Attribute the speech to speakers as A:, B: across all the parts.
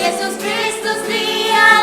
A: Yesus Kristus Dia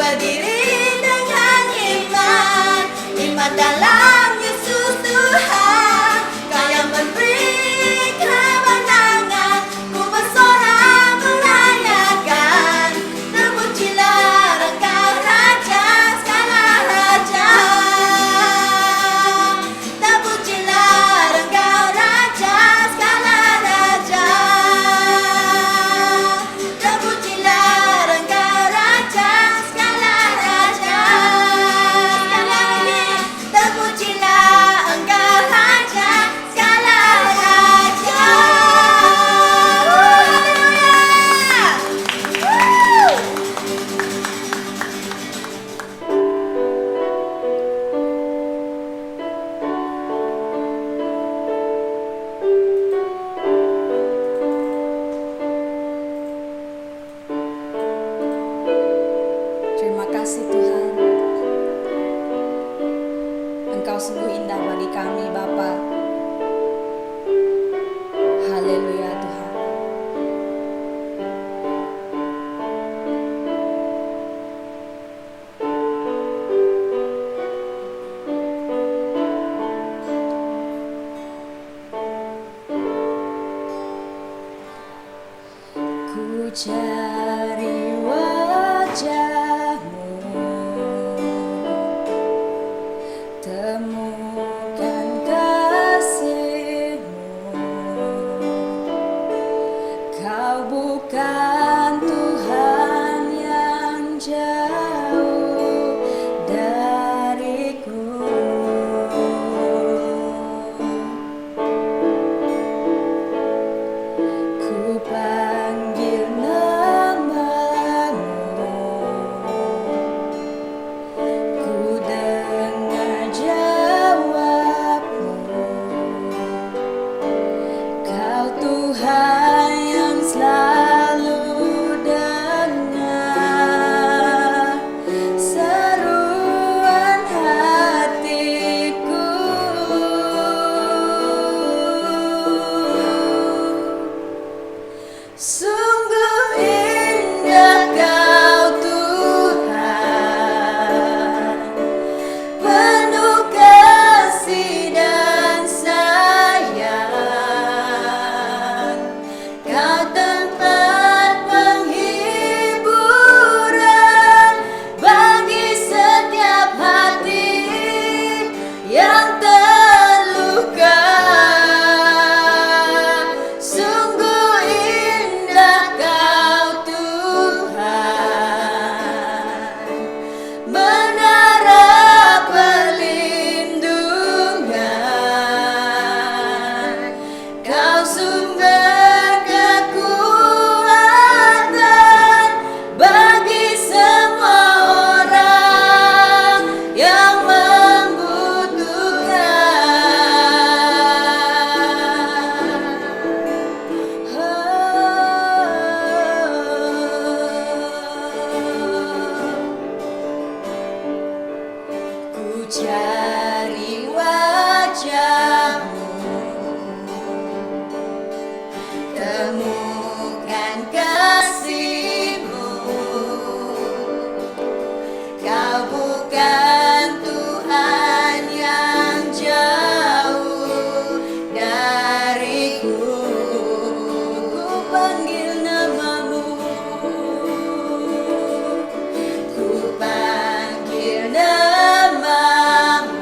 A: berdiri dengan iman, iman dalam Yesus Tuhan. Kau yang memberi kemenangan, ku bersorak merayakan. Terpujilah Engkau Raja segala raja. Terpujilah Engkau Raja segala raja. Terpujilah Engkau Raja segala raja. Sekali lagi, terpujilah Engkau Raja segala raja. Haleluya.
B: Terima kasih Tuhan, Engkau sungguh indah bagi kami Bapa. Haleluya Tuhan. Ku cari wajah-Mu, temukan kasih-Mu. Kau bukan Tuhan yang jauh dariku. Ku panggil nama-Mu, ku dengar jawab-Mu. Kau Tuhan yang selalu dengar seruan hatiku. Sungguh indah Kau Tuhan, penuh kasih dan sayang. Kau tempat penghiburan bagi setiap hati yang terluka. Sungguh indah Kau Tuhan, menara perlindungan. Kau sumber kekuatan bagi semua orang yang membutuhkan. Ku cari wajah-Mu, temukan kasih-Mu. Kau bukan Tuhan yang jauh dariku. Ku panggil nama-Mu, ku panggil nama-Mu.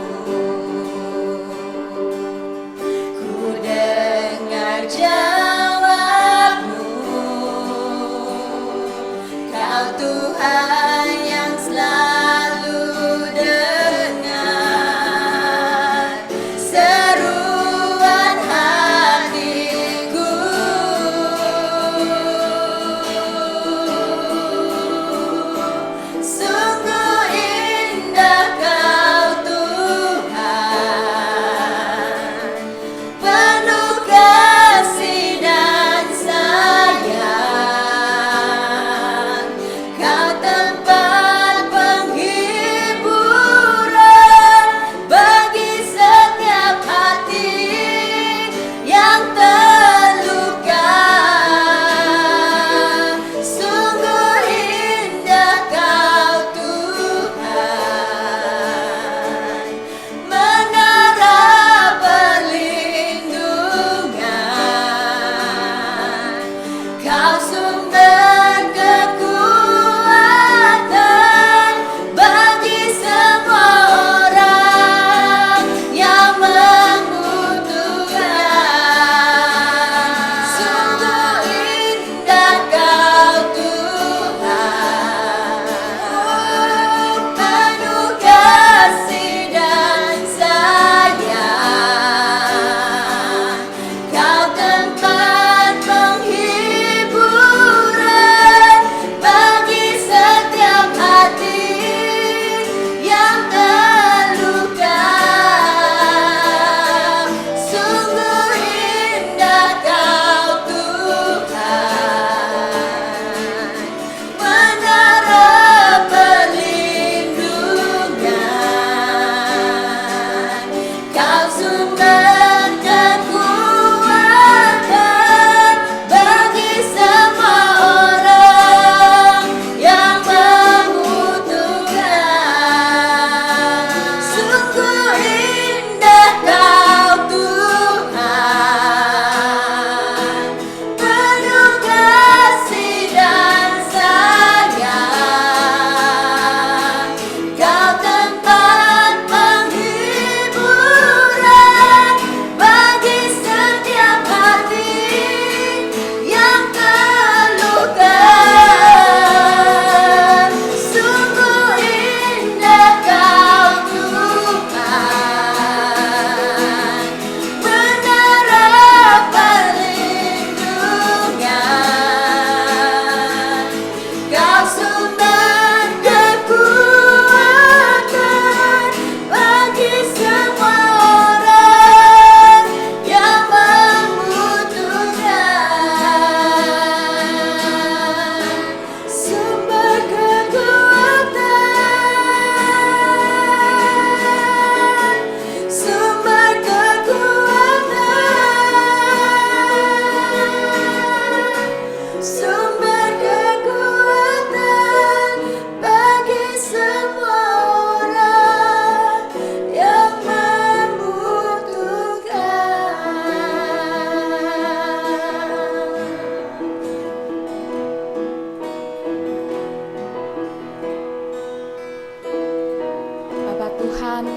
C: Tuhan,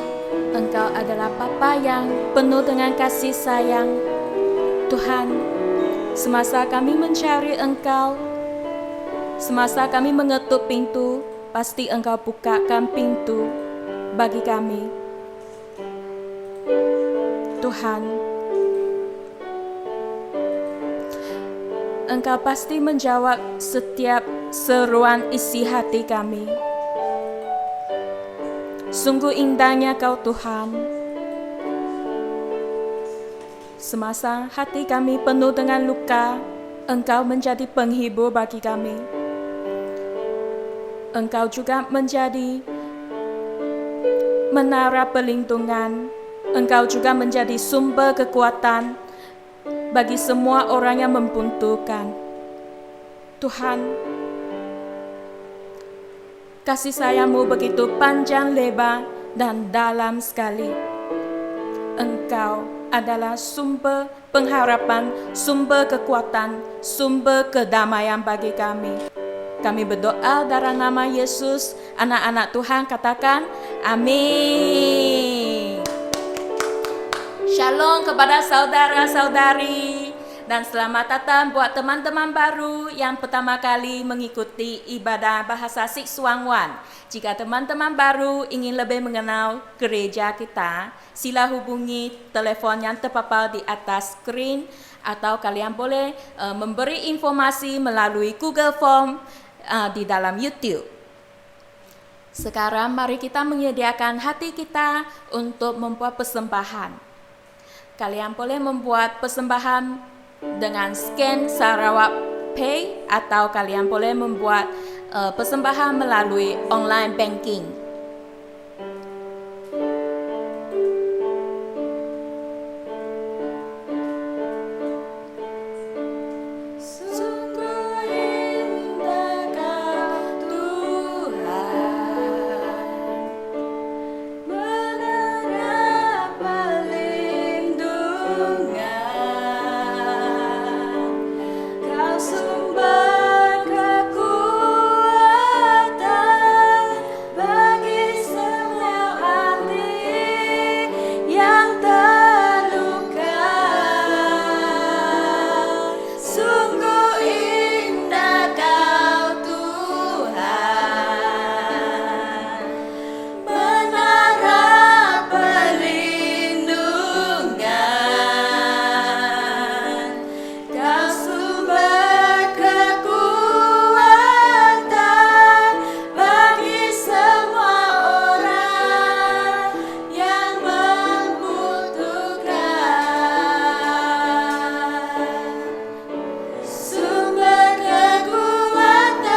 C: Engkau adalah Bapa yang penuh dengan kasih sayang. Tuhan, semasa kami mencari Engkau, semasa kami mengetuk pintu, pasti Engkau bukakan pintu bagi kami. Tuhan, Engkau pasti menjawab setiap seruan isi hati kami. Sungguh indahnya Kau Tuhan. Semasa hati kami penuh dengan luka, Engkau menjadi penghibur bagi kami. Engkau juga menjadi menara perlindungan. Engkau juga menjadi sumber kekuatan bagi semua orang yang membutuhkan. Tuhan, kasih sayang-Mu begitu panjang, lebar, dan dalam sekali. Engkau adalah sumber pengharapan, sumber kekuatan, sumber kedamaian bagi kami. Kami berdoa dalam nama Yesus. Anak-anak Tuhan katakan, amin. Shalom kepada saudara-saudari. Dan selamat datang buat teman-teman baru yang pertama kali mengikuti ibadah bahasa Siksuangwan. Jika teman-teman baru ingin lebih mengenal gereja kita, sila hubungi telefon yang terpapar di atas skrin, atau kalian boleh memberi informasi melalui Google Form di dalam YouTube. Sekarang mari kita menyediakan hati kita untuk membuat persembahan. Kalian boleh membuat persembahan dengan scan Sarawak Pay, atau kalian boleh membuat persembahan melalui online banking. Sungguh indah Kau Tuhan, menara perlindungan. Kau sumber kekuatan bagi semua hati yang terluka. Sungguh indah Kau Tuhan, menara perlindungan. Kau sumber kekuatan bagi semua orang yang membutuhkan. Sumber kekuatan,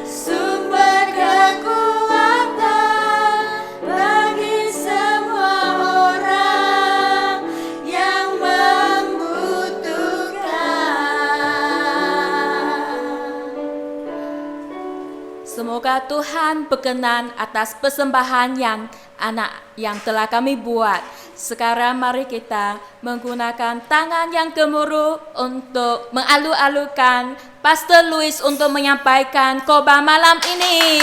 C: sumber kekuatan bagi semua orang yang membutuhkan. Semoga Tuhan berkenan atas persembahan yang telah kami buat. Sekarang mari kita menggunakan tangan yang gemuruh untuk mengalu-alukan Pastor Louis untuk menyampaikan khotbah malam ini.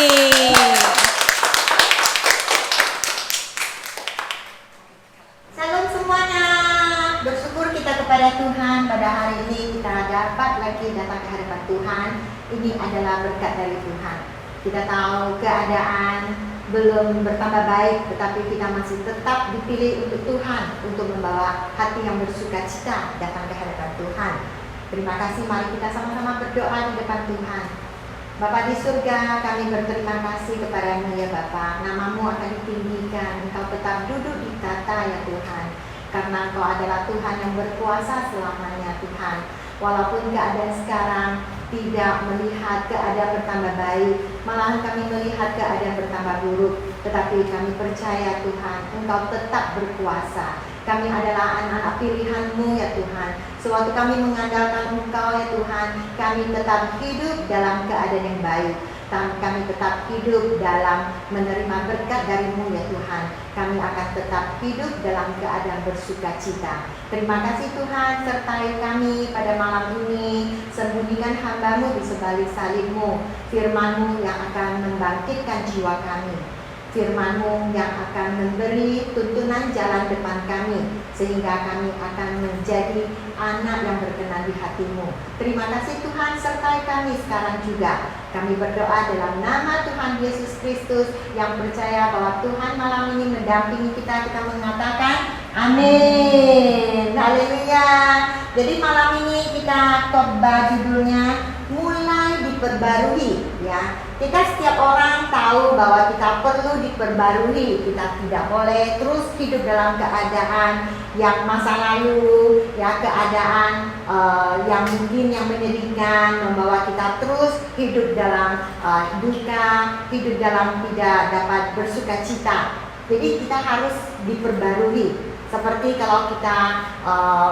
A: Salam semuanya. Bersyukur kita kepada Tuhan pada hari ini kita dapat lagi datang ke hadapan Tuhan. Ini adalah berkat dari Tuhan. Kita tahu keadaan belum bertambah baik, tetapi kita masih tetap dipilih untuk Tuhan, untuk membawa hati yang bersuka cita datang ke hadapan Tuhan. Terima kasih, mari kita sama-sama berdoa di depan Tuhan. Bapa di surga, kami berterima kasih kepada-Mu ya Bapa. Nama-Mu akan ditinggikan, Engkau tetap duduk di tata ya Tuhan. Karena Engkau adalah Tuhan yang berkuasa selamanya Tuhan. Walaupun keadaan sekarang tidak melihat keadaan bertambah baik, malahan kami melihat keadaan bertambah buruk, tetapi kami percaya Tuhan, Engkau tetap berkuasa. Kami adalah anak-anak pilihan-Mu ya Tuhan. Sewaktu kami mengandalkan Engkau ya Tuhan, kami tetap hidup dalam keadaan yang baik. kami tetap hidup dalam menerima berkat dari-Mu ya Tuhan. Kami akan tetap hidup dalam keadaan bersukacita. Terima kasih Tuhan, sertai kami pada malam ini. Sembunyikan hamba-Mu di sebalik salib-Mu. Firman-Mu yang akan membangkitkan jiwa kami. Firman-Mu yang akan memberi tuntunan jalan depan kami, sehingga kami akan menjadi anak yang berkenan di hati-Mu. Terima kasih Tuhan, sertai kami sekarang juga. Kami berdoa dalam nama Tuhan Yesus Kristus, yang percaya bahwa Tuhan malam ini mendampingi kita. Kita mengatakan amin. Haleluya. Jadi malam ini kita khotbah judulnya mulai diperbarui ya. Kita setiap orang tahu bahwa kita perlu diperbarui. Kita tidak boleh terus hidup dalam keadaan yang masa lalu ya, keadaan yang mungkin yang menyedihkan, membawa kita terus hidup dalam duka, hidup dalam tidak dapat bersukacita. Jadi kita harus diperbarui. Seperti kalau kita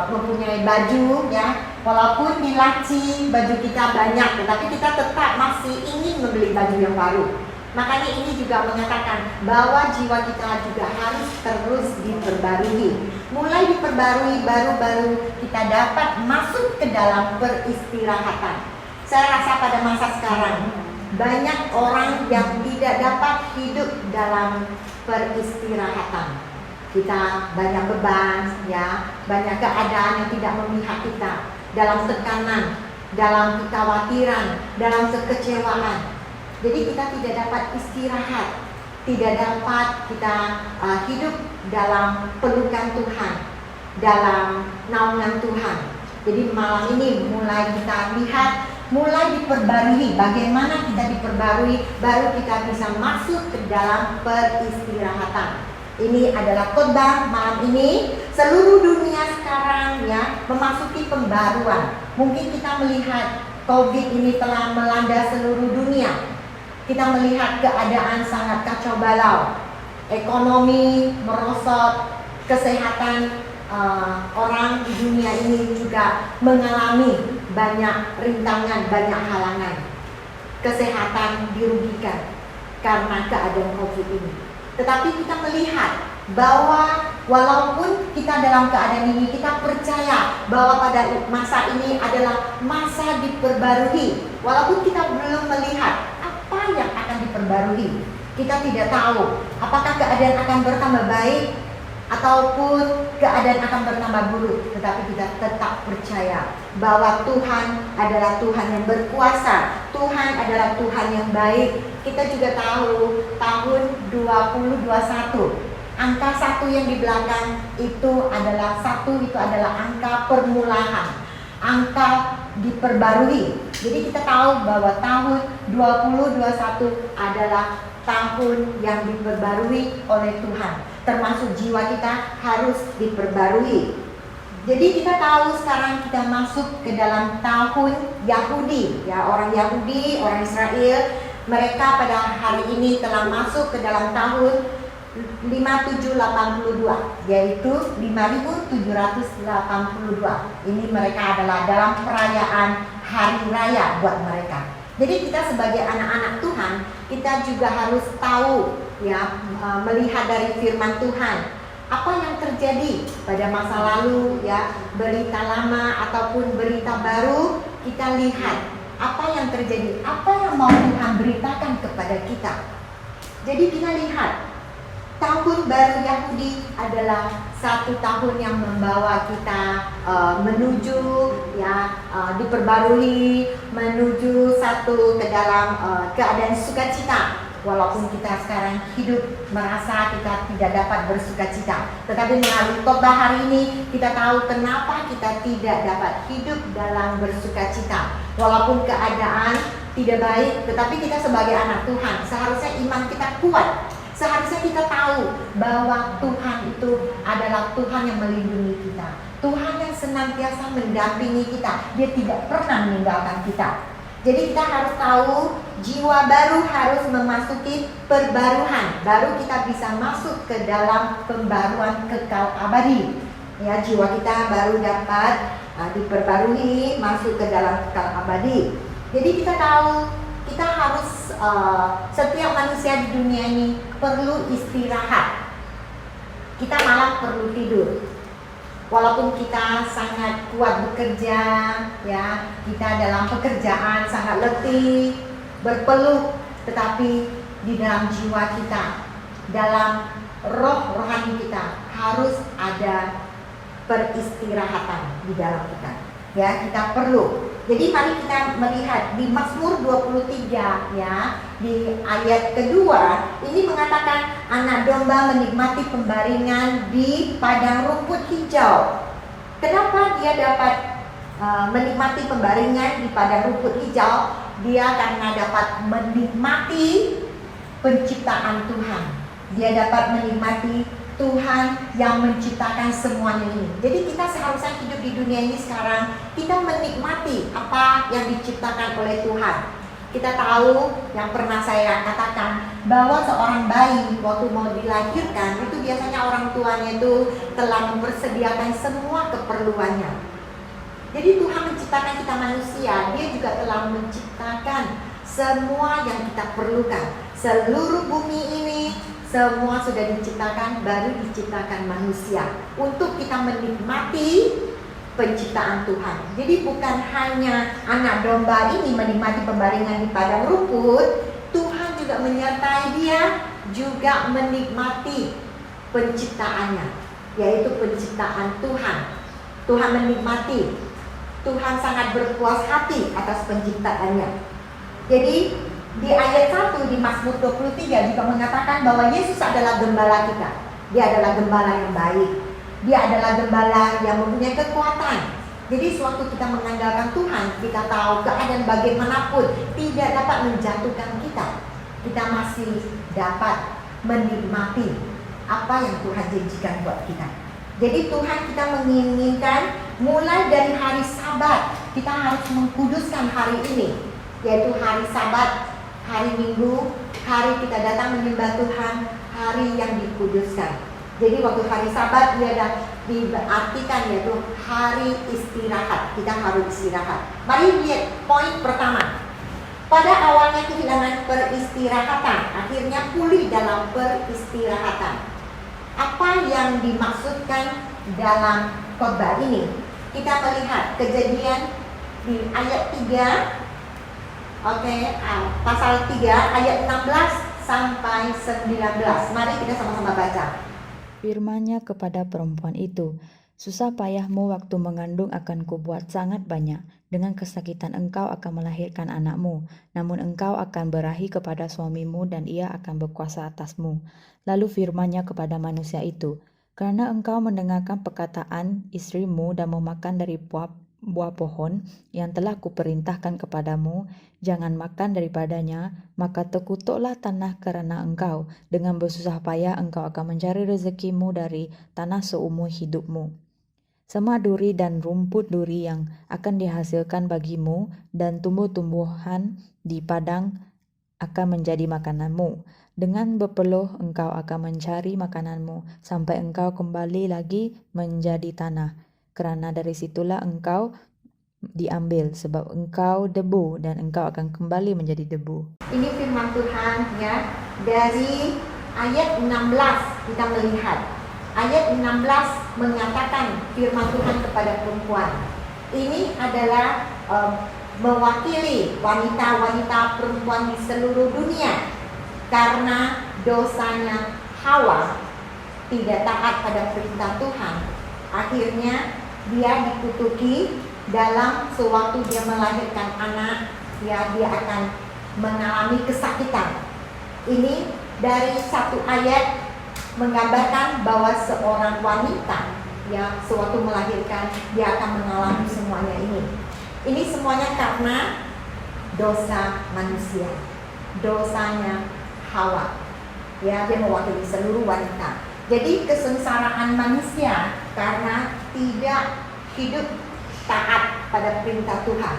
A: mempunyai baju ya, walaupun di laci baju kita banyak, tetapi kita tetap masih ingin membeli baju yang baru. Makanya ini juga mengatakan bahwa jiwa kita juga harus terus diperbarui. Mulai diperbarui, baru-baru kita dapat masuk ke dalam peristirahatan. Saya rasa pada masa sekarang banyak orang yang tidak dapat hidup dalam peristirahatan. Kita banyak beban ya, banyak keadaan yang tidak memihak kita, dalam tekanan, dalam kekhawatiran, dalam kekecewaan. Jadi kita tidak dapat istirahat, tidak dapat kita hidup dalam pelukan Tuhan, dalam naungan Tuhan. Jadi malam ini mulai kita lihat, mulai diperbarui. Bagaimana kita diperbarui, baru kita bisa masuk ke dalam peristirahatan. Ini adalah khotbah malam ini. Seluruh dunia sekarang ya memasuki pembaruan. Mungkin kita melihat COVID ini telah melanda seluruh dunia. Kita melihat keadaan sangat kacau balau. Ekonomi merosot, kesehatan orang di dunia ini juga mengalami banyak rintangan, banyak halangan. Kesehatan dirugikan karena keadaan COVID ini. Tetapi kita melihat bahwa walaupun kita dalam keadaan ini, kita percaya bahwa pada masa ini adalah masa diperbarui. Walaupun kita belum melihat apa yang akan diperbarui, kita tidak tahu apakah keadaan akan bertambah baik ataupun keadaan akan bertambah buruk. Tetapi kita tetap percaya bahwa Tuhan adalah Tuhan yang berkuasa, Tuhan adalah Tuhan yang baik. Kita juga tahu tahun 2021, angka 1 yang di belakang itu adalah angka permulaan, angka diperbarui. Jadi kita tahu bahwa tahun 2021 adalah tahun yang diperbarui oleh Tuhan. Termasuk jiwa kita harus diperbarui. Jadi kita tahu sekarang kita masuk ke dalam tahun Yahudi ya, orang Yahudi, orang Israel, mereka pada hari ini telah masuk ke dalam tahun 5782, yaitu 5782. Ini mereka adalah dalam perayaan hari raya buat mereka. Jadi kita sebagai anak-anak Tuhan, kita juga harus tahu ya, melihat dari firman Tuhan apa yang terjadi pada masa lalu ya, berita lama ataupun berita baru. Kita lihat apa yang terjadi, apa yang mau Tuhan beritakan kepada kita. Jadi kita lihat tahun baru Yahudi adalah satu tahun yang membawa kita menuju ya, diperbarui, menuju satu ke dalam keadaan sukacita. Walaupun kita sekarang hidup merasa kita tidak dapat bersukacita, tetapi melalui khotbah hari ini kita tahu kenapa kita tidak dapat hidup dalam bersukacita. Walaupun keadaan tidak baik, tetapi kita sebagai anak Tuhan seharusnya iman kita kuat. Seharusnya kita tahu bahwa Tuhan itu adalah Tuhan yang melindungi kita, Tuhan yang senantiasa mendampingi kita. Dia tidak pernah meninggalkan kita. Jadi kita harus tahu jiwa baru harus memasuki perbaruan, baru kita bisa masuk ke dalam pembaruan kekal abadi. Ya, jiwa kita baru dapat diperbarui, masuk ke dalam kekal abadi. Jadi kita tahu kita harus setiap manusia di dunia ini perlu istirahat. Kita malah perlu tidur. Walaupun kita sangat kuat bekerja, ya, kita dalam pekerjaan sangat letih, berpeluh, tetapi di dalam jiwa kita, dalam rohani kita harus ada peristirahatan di dalam kita. Ya, kita perlu. Jadi mari kita melihat di Mazmur 23, ya, di ayat kedua ini mengatakan anak domba menikmati pembaringan di padang rumput hijau. Kenapa dia dapat menikmati pembaringan di padang rumput hijau? Dia karena dapat menikmati penciptaan Tuhan. Dia dapat menikmati Tuhan yang menciptakan semuanya ini. Jadi kita seharusnya hidup di dunia ini sekarang, kita menikmati apa yang diciptakan oleh Tuhan. Kita tahu, yang pernah saya katakan, bahwa seorang bayi waktu mau dilahirkan, itu biasanya orang tuanya itu telah mempersediakan semua keperluannya. Jadi Tuhan menciptakan kita manusia, dia juga telah menciptakan semua yang kita perlukan. Seluruh bumi ini semua sudah diciptakan, baru diciptakan manusia untuk kita menikmati penciptaan Tuhan. Jadi bukan hanya anak domba ini menikmati pembaringan di padang rumput, Tuhan juga menyertai dia juga menikmati penciptaannya, yaitu penciptaan Tuhan. Tuhan menikmati, Tuhan sangat berpuas hati atas penciptaannya. Jadi di ayat 1 di Mazmur 23 juga mengatakan bahwa Yesus adalah gembala kita. Dia adalah gembala yang baik. Dia adalah gembala yang mempunyai kekuatan. Jadi sewaktu kita mengandalkan Tuhan, kita tahu keadaan bagaimanapun tidak dapat menjatuhkan kita. Kita masih dapat menikmati apa yang Tuhan janjikan buat kita. Jadi Tuhan kita menginginkan mulai dari hari Sabat, kita harus mengkuduskan hari ini, yaitu hari Sabat, hari Minggu, hari kita datang menyembah Tuhan, hari yang dikuduskan. Jadi waktu hari Sabat dia diartikan yaitu hari istirahat. Kita harus istirahat. Mari lihat poin pertama. Pada awalnya kehilangan peristirahatan, akhirnya pulih dalam peristirahatan. Apa yang dimaksudkan dalam khotbah ini? Kita melihat kejadian di ayat 3. Pasal 3 ayat 16 sampai 19. Mari kita sama-sama baca.
D: Firman-Nya kepada perempuan itu, susah payahmu waktu mengandung akan kubuat sangat banyak. Dengan kesakitan engkau akan melahirkan anakmu, namun engkau akan berahi kepada suamimu dan ia akan berkuasa atasmu. Lalu firman-Nya kepada manusia itu, karena engkau mendengarkan perkataan istrimu dan memakan dari buah pohon yang telah kuperintahkan kepadamu, jangan makan daripadanya, maka terkutuklah tanah kerana engkau. Dengan bersusah payah engkau akan mencari rezekimu dari tanah seumur hidupmu. Semua duri dan rumput duri yang akan dihasilkan bagimu dan tumbuh-tumbuhan di padang akan menjadi makananmu. Dengan berpeluh engkau akan mencari makananmu sampai engkau kembali lagi menjadi tanah. Kerana dari situlah engkau diambil, sebab engkau debu dan engkau akan kembali menjadi debu.
A: Ini firman Tuhan, ya. Dari ayat 16 kita melihat. Ayat 16 mengatakan firman Tuhan kepada perempuan. Ini adalah mewakili wanita-wanita perempuan di seluruh dunia. Karena dosanya Hawa tidak taat pada perintah Tuhan, akhirnya dia dikutuki. Dalam sewaktu dia melahirkan anak, ya, dia akan mengalami kesakitan. Ini dari satu ayat menggambarkan bahwa seorang wanita, ya, sewaktu melahirkan dia akan mengalami semuanya ini. Ini semuanya karena dosa manusia, dosanya Hawa. Ya, dia mewakili seluruh wanita. Jadi kesengsaraan manusia karena tidak hidup taat pada perintah Tuhan.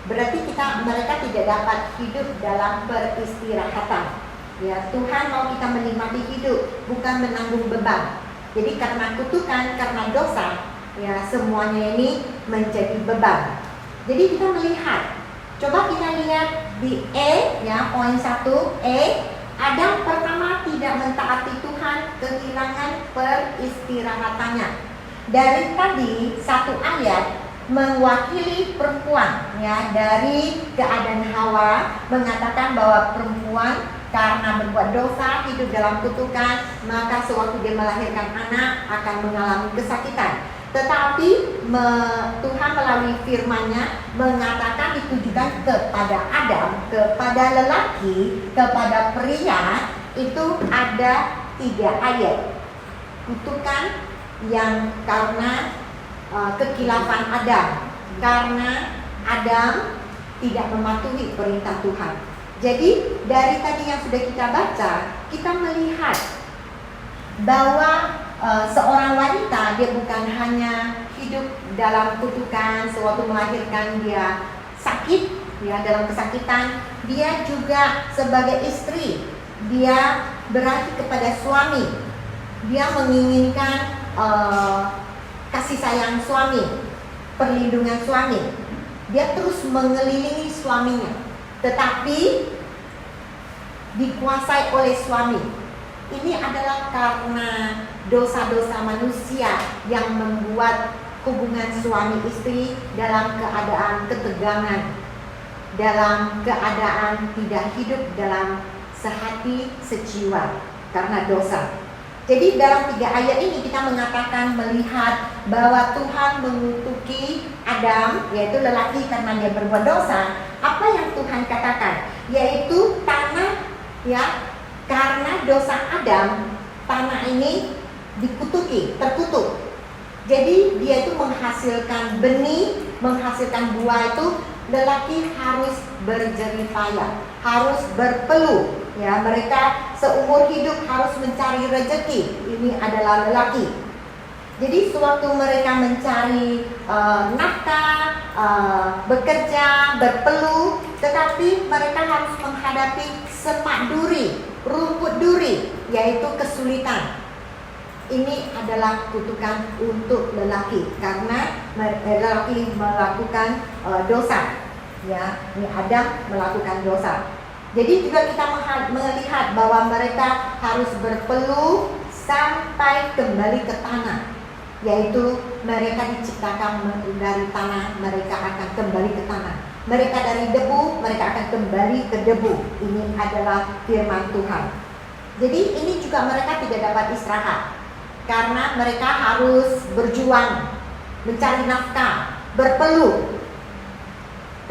A: Berarti mereka tidak dapat hidup dalam peristirahatan. Ya, Tuhan mau kita menikmati hidup, bukan menanggung beban. Jadi karena kutukan, karena dosa, ya, semuanya ini menjadi beban. Jadi kita melihat Coba kita lihat di ya, poin 1 Adam pertama tidak mentaati Tuhan, kehilangan peristirahatannya. Dari tadi satu ayat mewakili perempuan, ya, dari keadaan Hawa mengatakan bahwa perempuan karena berbuat dosa hidup dalam kutukan, maka sewaktu dia melahirkan anak akan mengalami kesakitan. Tetapi Tuhan melalui firman-Nya mengatakan ditujukan kepada Adam, kepada lelaki, kepada pria, itu ada 3 ayat. Kutukan yang karena kekilafan Adam, karena Adam tidak mematuhi perintah Tuhan. Jadi dari tadi yang sudah kita baca, kita melihat bahwa seorang wanita dia bukan hanya hidup dalam kutukan, sewaktu melahirkan dia sakit, ya, dalam kesakitan, dia juga sebagai istri, dia berarti kepada suami, dia menginginkan kasih sayang suami, perlindungan suami, dia terus mengelilingi suaminya, tetapi dikuasai oleh suami. Ini adalah karena dosa-dosa manusia yang membuat hubungan suami istri dalam keadaan ketegangan, dalam keadaan tidak hidup dalam sehati sejiwa karena dosa. Jadi dalam 3 ayat ini kita mengatakan melihat bahwa Tuhan mengutuki Adam, yaitu lelaki, karena dia berbuat dosa. Apa yang Tuhan katakan? Yaitu tanah, ya, karena dosa Adam, tanah ini dikutuki, terkutuk. Jadi dia itu menghasilkan benih, menghasilkan buah itu, lelaki harus berjerih payah, harus berpeluh, ya, mereka seumur hidup harus mencari rezeki. Ini adalah lelaki. Jadi sewaktu mereka mencari nafkah, bekerja, berpeluh, tetapi mereka harus menghadapi semak duri, rumput duri, yaitu kesulitan. Ini adalah kutukan untuk lelaki karena lelaki melakukan dosa, ya, ini Adam melakukan dosa. Jadi juga kita melihat bahwa mereka harus berpeluh sampai kembali ke tanah, yaitu mereka diciptakan dari tanah, mereka akan kembali ke tanah. Mereka dari debu, mereka akan kembali ke debu. Ini adalah firman Tuhan. Jadi ini juga mereka tidak dapat istirahat, karena mereka harus berjuang, mencari nafkah, berpeluh.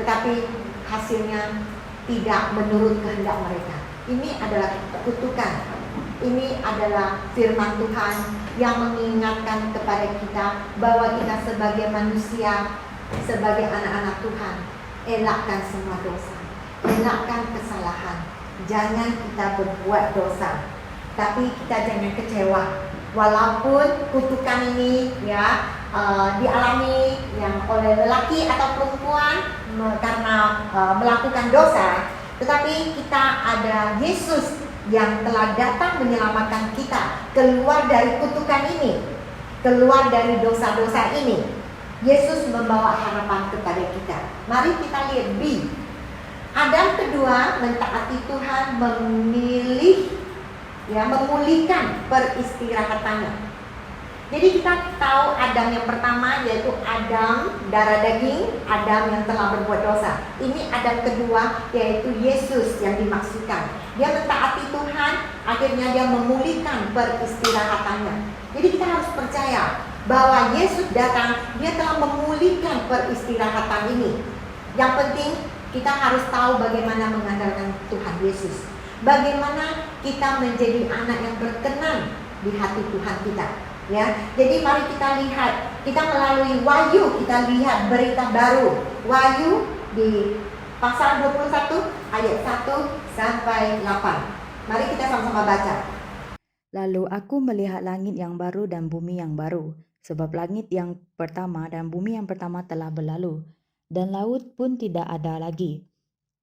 A: Tetapi hasilnya tidak menurut kehendak mereka. Ini adalah kutukan. Ini adalah firman Tuhan yang mengingatkan kepada kita bahwa kita sebagai manusia, sebagai anak-anak Tuhan, elakkan semua dosa, elakkan kesalahan. Jangan kita berbuat dosa, tapi kita jangan kecewa. Walaupun kutukan ini, ya, dialami yang oleh lelaki atau perempuan karena melakukan dosa, tetapi kita ada Yesus yang telah datang menyelamatkan kita keluar dari kutukan ini, keluar dari dosa-dosa ini. Yesus membawa harapan kepada kita. Mari kita lihat B. Adam kedua mentaati Tuhan, memilih, ya, memulihkan peristirahatannya. Jadi kita tahu Adam yang pertama yaitu Adam darah daging, Adam yang telah berbuat dosa. Ini Adam kedua yaitu Yesus yang dimaksudkan. Dia mentaati Tuhan, akhirnya dia memulihkan peristirahatannya. Jadi kita harus percaya bahwa Yesus datang, dia telah memulihkan peristirahatan ini. Yang penting kita harus tahu bagaimana mengandalkan Tuhan Yesus, bagaimana kita menjadi anak yang berkenan di hati Tuhan kita, ya. Jadi mari kita lihat, kita melalui Wahyu, kita lihat berita baru. Wahyu di pasal 21 ayat 1 sampai 8. Mari kita sama-sama baca.
D: Lalu aku melihat langit yang baru dan bumi yang baru, sebab langit yang pertama dan bumi yang pertama telah berlalu, dan laut pun tidak ada lagi.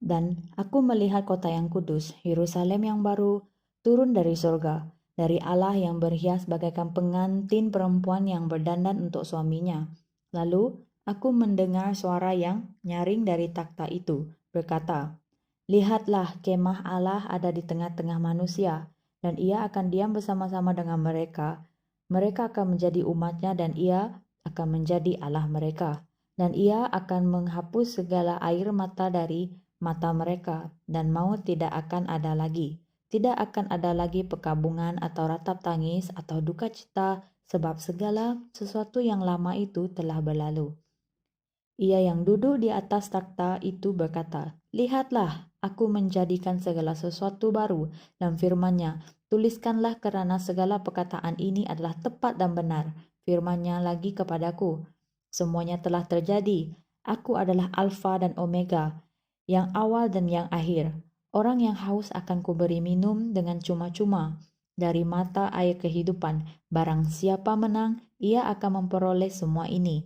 D: Dan aku melihat kota yang kudus, Yerusalem yang baru, turun dari surga, dari Allah yang berhias bagaikan pengantin perempuan yang berdandan untuk suaminya. Lalu aku mendengar suara yang nyaring dari takhta itu, berkata, "Lihatlah, kemah Allah ada di tengah-tengah manusia, dan ia akan diam bersama-sama dengan mereka. Mereka akan menjadi umatnya dan ia akan menjadi Allah mereka. Dan ia akan menghapus segala air mata dari mata mereka, dan maut tidak akan ada lagi. Tidak akan ada lagi perkabungan atau ratap tangis atau duka cita, sebab segala sesuatu yang lama itu telah berlalu." Ia yang duduk di atas takhta itu berkata, "Lihatlah, aku menjadikan segala sesuatu baru." Dan firman-Nya, "Tuliskanlah kerana segala perkataan ini adalah tepat dan benar." Firman-Nya lagi kepadaku, "Semuanya telah terjadi. Aku adalah Alfa dan Omega, yang awal dan yang akhir. Orang yang haus akan kuberi minum dengan cuma-cuma dari mata air kehidupan. Barang siapa menang, ia akan memperoleh semua ini.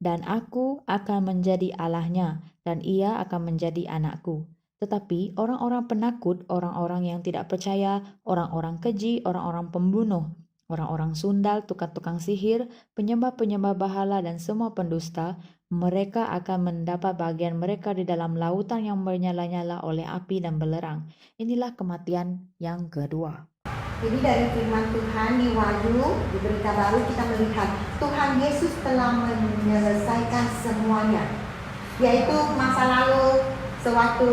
D: Dan aku akan menjadi Allahnya, dan ia akan menjadi anakku. Tetapi orang-orang penakut, orang-orang yang tidak percaya, orang-orang keji, orang-orang pembunuh, orang-orang sundal, tukang-tukang sihir, penyembah-penyembah berhala, dan semua pendusta, mereka akan mendapat bagian mereka di dalam lautan yang menyala-nyala oleh api dan belerang. Inilah kematian yang kedua."
A: Jadi dari firman Tuhan di Wahyu, di berita baru kita melihat Tuhan Yesus telah menyelesaikan semuanya. Yaitu masa lalu, sewaktu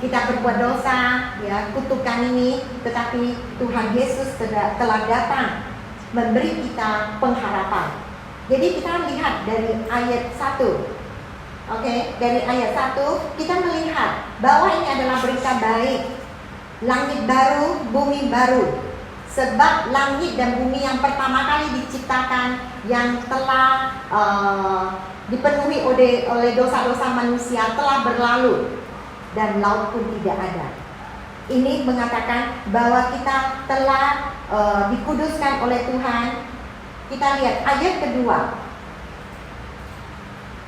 A: kita berbuat dosa, ya, kutukan ini, tetapi Tuhan Yesus telah datang memberi kita pengharapan. Jadi kita lihat dari ayat 1. Dari ayat 1 kita melihat bahwa ini adalah berita baik. Langit baru, bumi baru. Sebab langit dan bumi yang pertama kali diciptakan, yang telah dipenuhi oleh dosa-dosa manusia, telah berlalu, dan laut pun tidak ada. Ini mengatakan bahwa kita telah dikuduskan oleh Tuhan. Kita lihat ayat kedua.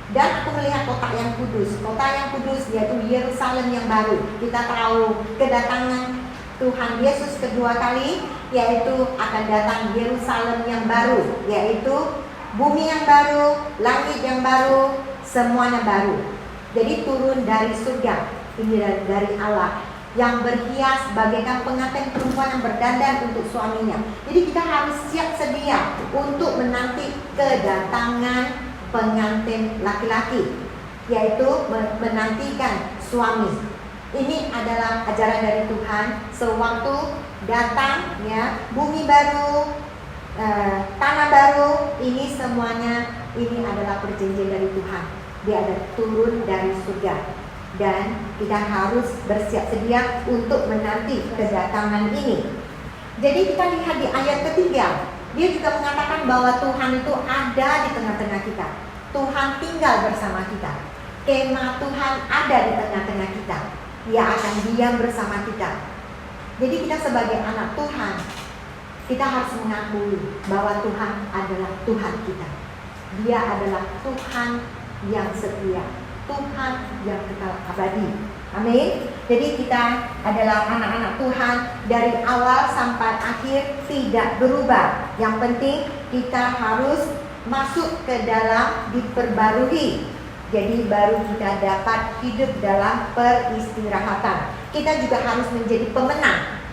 A: Dan aku melihat kota yang kudus. Kota yang kudus yaitu Yerusalem yang baru. Kita tahu kedatangan Tuhan Yesus kedua kali, yaitu akan datang Yerusalem yang baru, yaitu bumi yang baru, langit yang baru, semuanya baru. Jadi turun dari surga, ini dari Allah, yang berhias bagaikan pengantin perempuan yang berdandan untuk suaminya. Jadi kita harus siap sedia untuk menanti kedatangan pengantin laki-laki, yaitu menantikan suami. Ini adalah ajaran dari Tuhan. Sewaktu datang, ya, bumi baru, tanah baru, ini semuanya ini adalah perjanjian dari Tuhan. Dia ada turun dari surga, dan kita harus bersiap sedia untuk menanti kedatangan ini. Jadi kita lihat di ayat ketiga, dia juga mengatakan bahwa Tuhan itu ada di tengah-tengah kita. Tuhan tinggal bersama kita. Kemah Tuhan ada di tengah-tengah kita. Dia akan diam bersama kita. Jadi kita sebagai anak Tuhan, kita harus mengakui bahwa Tuhan adalah Tuhan kita. Dia adalah Tuhan yang setia, Tuhan yang kekal abadi. Amin. Jadi kita adalah anak-anak Tuhan dari awal sampai akhir, tidak berubah. Yang penting kita harus masuk ke dalam diperbarui. Jadi baru kita dapat hidup dalam peristirahatan. Kita juga harus menjadi pemenang.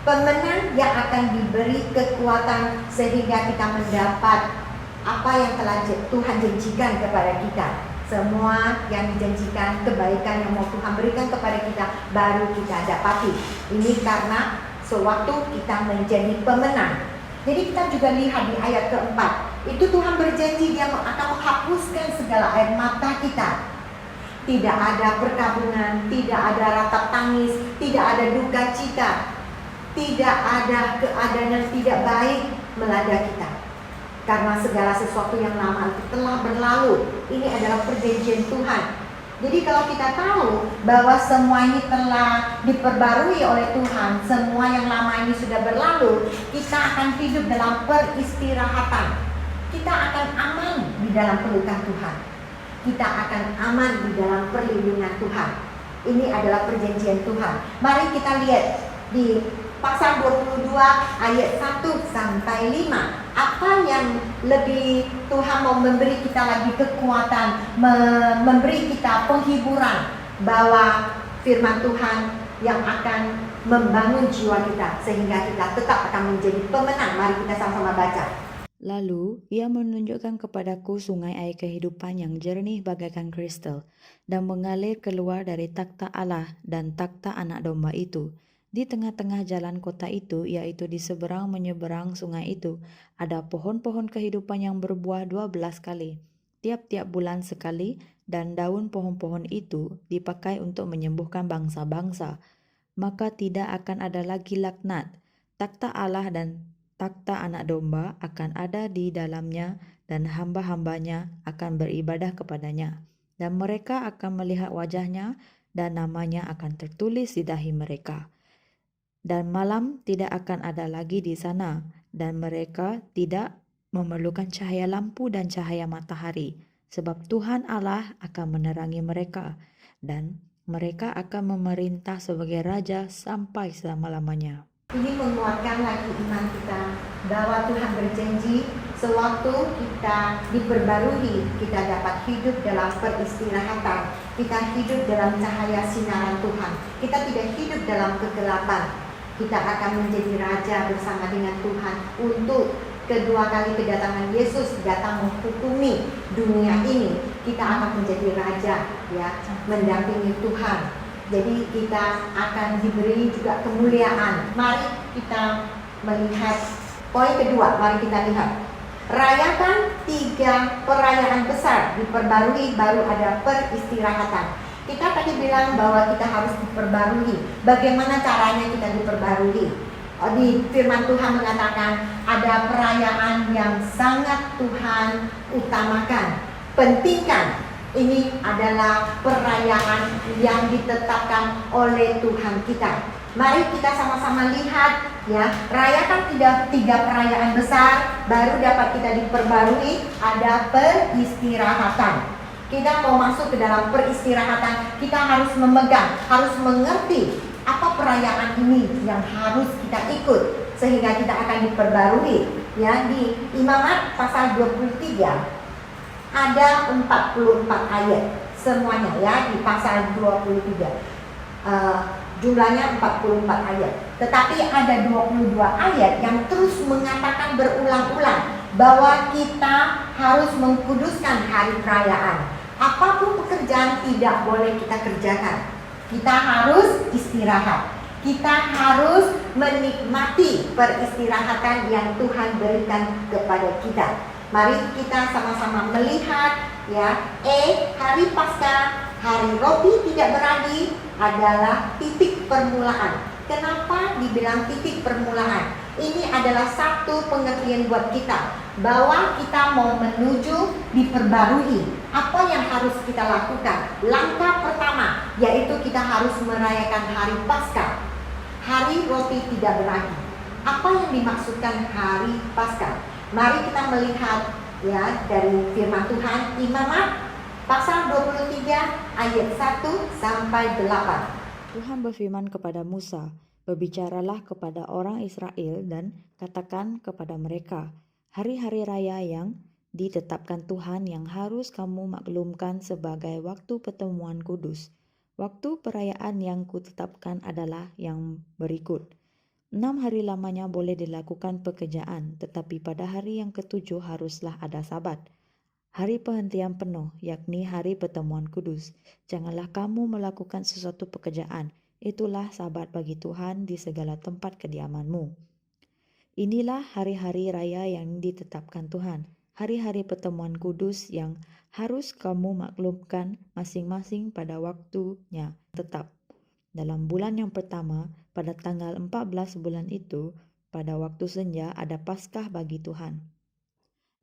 A: Pemenang yang akan diberi kekuatan sehingga kita mendapat apa yang telah Tuhan janjikan kepada kita. Semua yang dijanjikan, kebaikan yang mau Tuhan berikan kepada kita, baru kita dapati. Ini karena sewaktu kita menjadi pemenang. Jadi kita juga lihat di ayat keempat, itu Tuhan berjanji Dia akan menghapuskan segala air mata kita. Tidak ada perkabungan, tidak ada ratap tangis, tidak ada duka cita, tidak ada keadaan yang tidak baik melanda kita. Karena segala sesuatu yang lama itu telah berlalu. Ini adalah perjanjian Tuhan. Jadi kalau kita tahu bahwa semua ini telah diperbarui oleh Tuhan, semua yang lama ini sudah berlalu, kita akan hidup dalam peristirahatan. Kita akan aman di dalam pelukan Tuhan. Kita akan aman di dalam perlindungan Tuhan. Ini adalah perjanjian Tuhan. Mari kita lihat di pasal 22 ayat 1 sampai 5. Apa yang lebih Tuhan mau memberi kita lagi kekuatan, memberi kita penghiburan bahwa firman Tuhan yang akan membangun jiwa kita sehingga kita tetap akan menjadi pemenang. Mari kita sama-sama baca.
D: Lalu ia menunjukkan kepadaku sungai air kehidupan yang jernih bagaikan kristal dan mengalir keluar dari takhta Allah dan takhta anak domba itu. Di tengah-tengah jalan kota itu, yaitu di seberang menyeberang sungai itu, ada pohon-pohon kehidupan yang berbuah 12 kali, tiap-tiap bulan sekali, dan daun pohon-pohon itu dipakai untuk menyembuhkan bangsa-bangsa. Maka tidak akan ada lagi laknat. Takhta Allah dan takhta anak domba akan ada di dalamnya dan hamba-hambanya akan beribadah kepadanya. Dan mereka akan melihat wajahnya dan namanya akan tertulis di dahi mereka. Dan malam tidak akan ada lagi di sana dan mereka tidak memerlukan cahaya lampu dan cahaya matahari. Sebab Tuhan Allah akan menerangi mereka dan mereka akan memerintah sebagai raja sampai selama-lamanya.
A: Ini menguatkan lagi iman kita bahwa Tuhan berjanji sewaktu kita diperbarui, kita dapat hidup dalam peristirahatan, kita hidup dalam cahaya sinaran Tuhan, kita tidak hidup dalam kegelapan. Kita akan menjadi raja bersama dengan Tuhan untuk kedua kali kedatangan Yesus datang menghukumi dunia ini. Kita akan menjadi raja, ya, mendampingi Tuhan. Jadi kita akan diberi juga kemuliaan. Mari kita melihat poin kedua. Mari kita lihat. Rayakan 3 perayaan besar diperbarui, baru ada peristirahatan. Kita tadi bilang bahwa kita harus diperbarui. Bagaimana caranya kita diperbarui? Di firman Tuhan mengatakan ada perayaan yang sangat Tuhan utamakan, pentingkan. Ini adalah perayaan yang ditetapkan oleh Tuhan kita. Mari kita sama-sama lihat, ya. Rayakan 3 perayaan besar, baru dapat kita diperbarui. Ada peristirahatan. Kita mau masuk ke dalam peristirahatan, kita harus memegang, harus mengerti apa perayaan ini yang harus kita ikut sehingga kita akan diperbarui. Ya, di Imamat pasal 23 ada 44 ayat semuanya, ya, di pasal 23. Jumlahnya 44 ayat. Tetapi ada 22 ayat yang terus mengatakan berulang-ulang bahwa kita harus mengkuduskan hari perayaan. Apapun pekerjaan tidak boleh kita kerjakan. Kita harus istirahat. Kita harus menikmati peristirahatan yang Tuhan berikan kepada kita. Mari kita sama-sama melihat, ya. Hari Paskah, hari roti tidak beragi adalah titik permulaan. Kenapa dibilang titik permulaan? Ini adalah satu pengertian buat kita bahwa kita mau menuju diperbarui. Apa yang harus kita lakukan? Langkah pertama yaitu kita harus merayakan hari Paskah, hari roti tidak beragi. Apa yang dimaksudkan hari Paskah? Mari kita melihat, ya, dari firman Tuhan Imamat pasal 23 ayat 1 sampai 8.
D: Tuhan berfirman kepada Musa, "Berbicaralah kepada orang Israel dan katakan kepada mereka, hari-hari raya yang ditetapkan Tuhan yang harus kamu maklumkan sebagai waktu pertemuan kudus. Waktu perayaan yang kutetapkan adalah yang berikut. 6 hari lamanya boleh dilakukan pekerjaan, tetapi pada hari yang ke-7 haruslah ada sabat. Hari perhentian penuh, yakni hari pertemuan kudus. Janganlah kamu melakukan sesuatu pekerjaan. Itulah sabat bagi Tuhan di segala tempat kediamanmu. Inilah hari-hari raya yang ditetapkan Tuhan, hari-hari pertemuan kudus yang harus kamu maklumkan masing-masing pada waktunya tetap. Dalam bulan yang pertama, pada tanggal 14 bulan itu, pada waktu senja ada Paskah bagi Tuhan.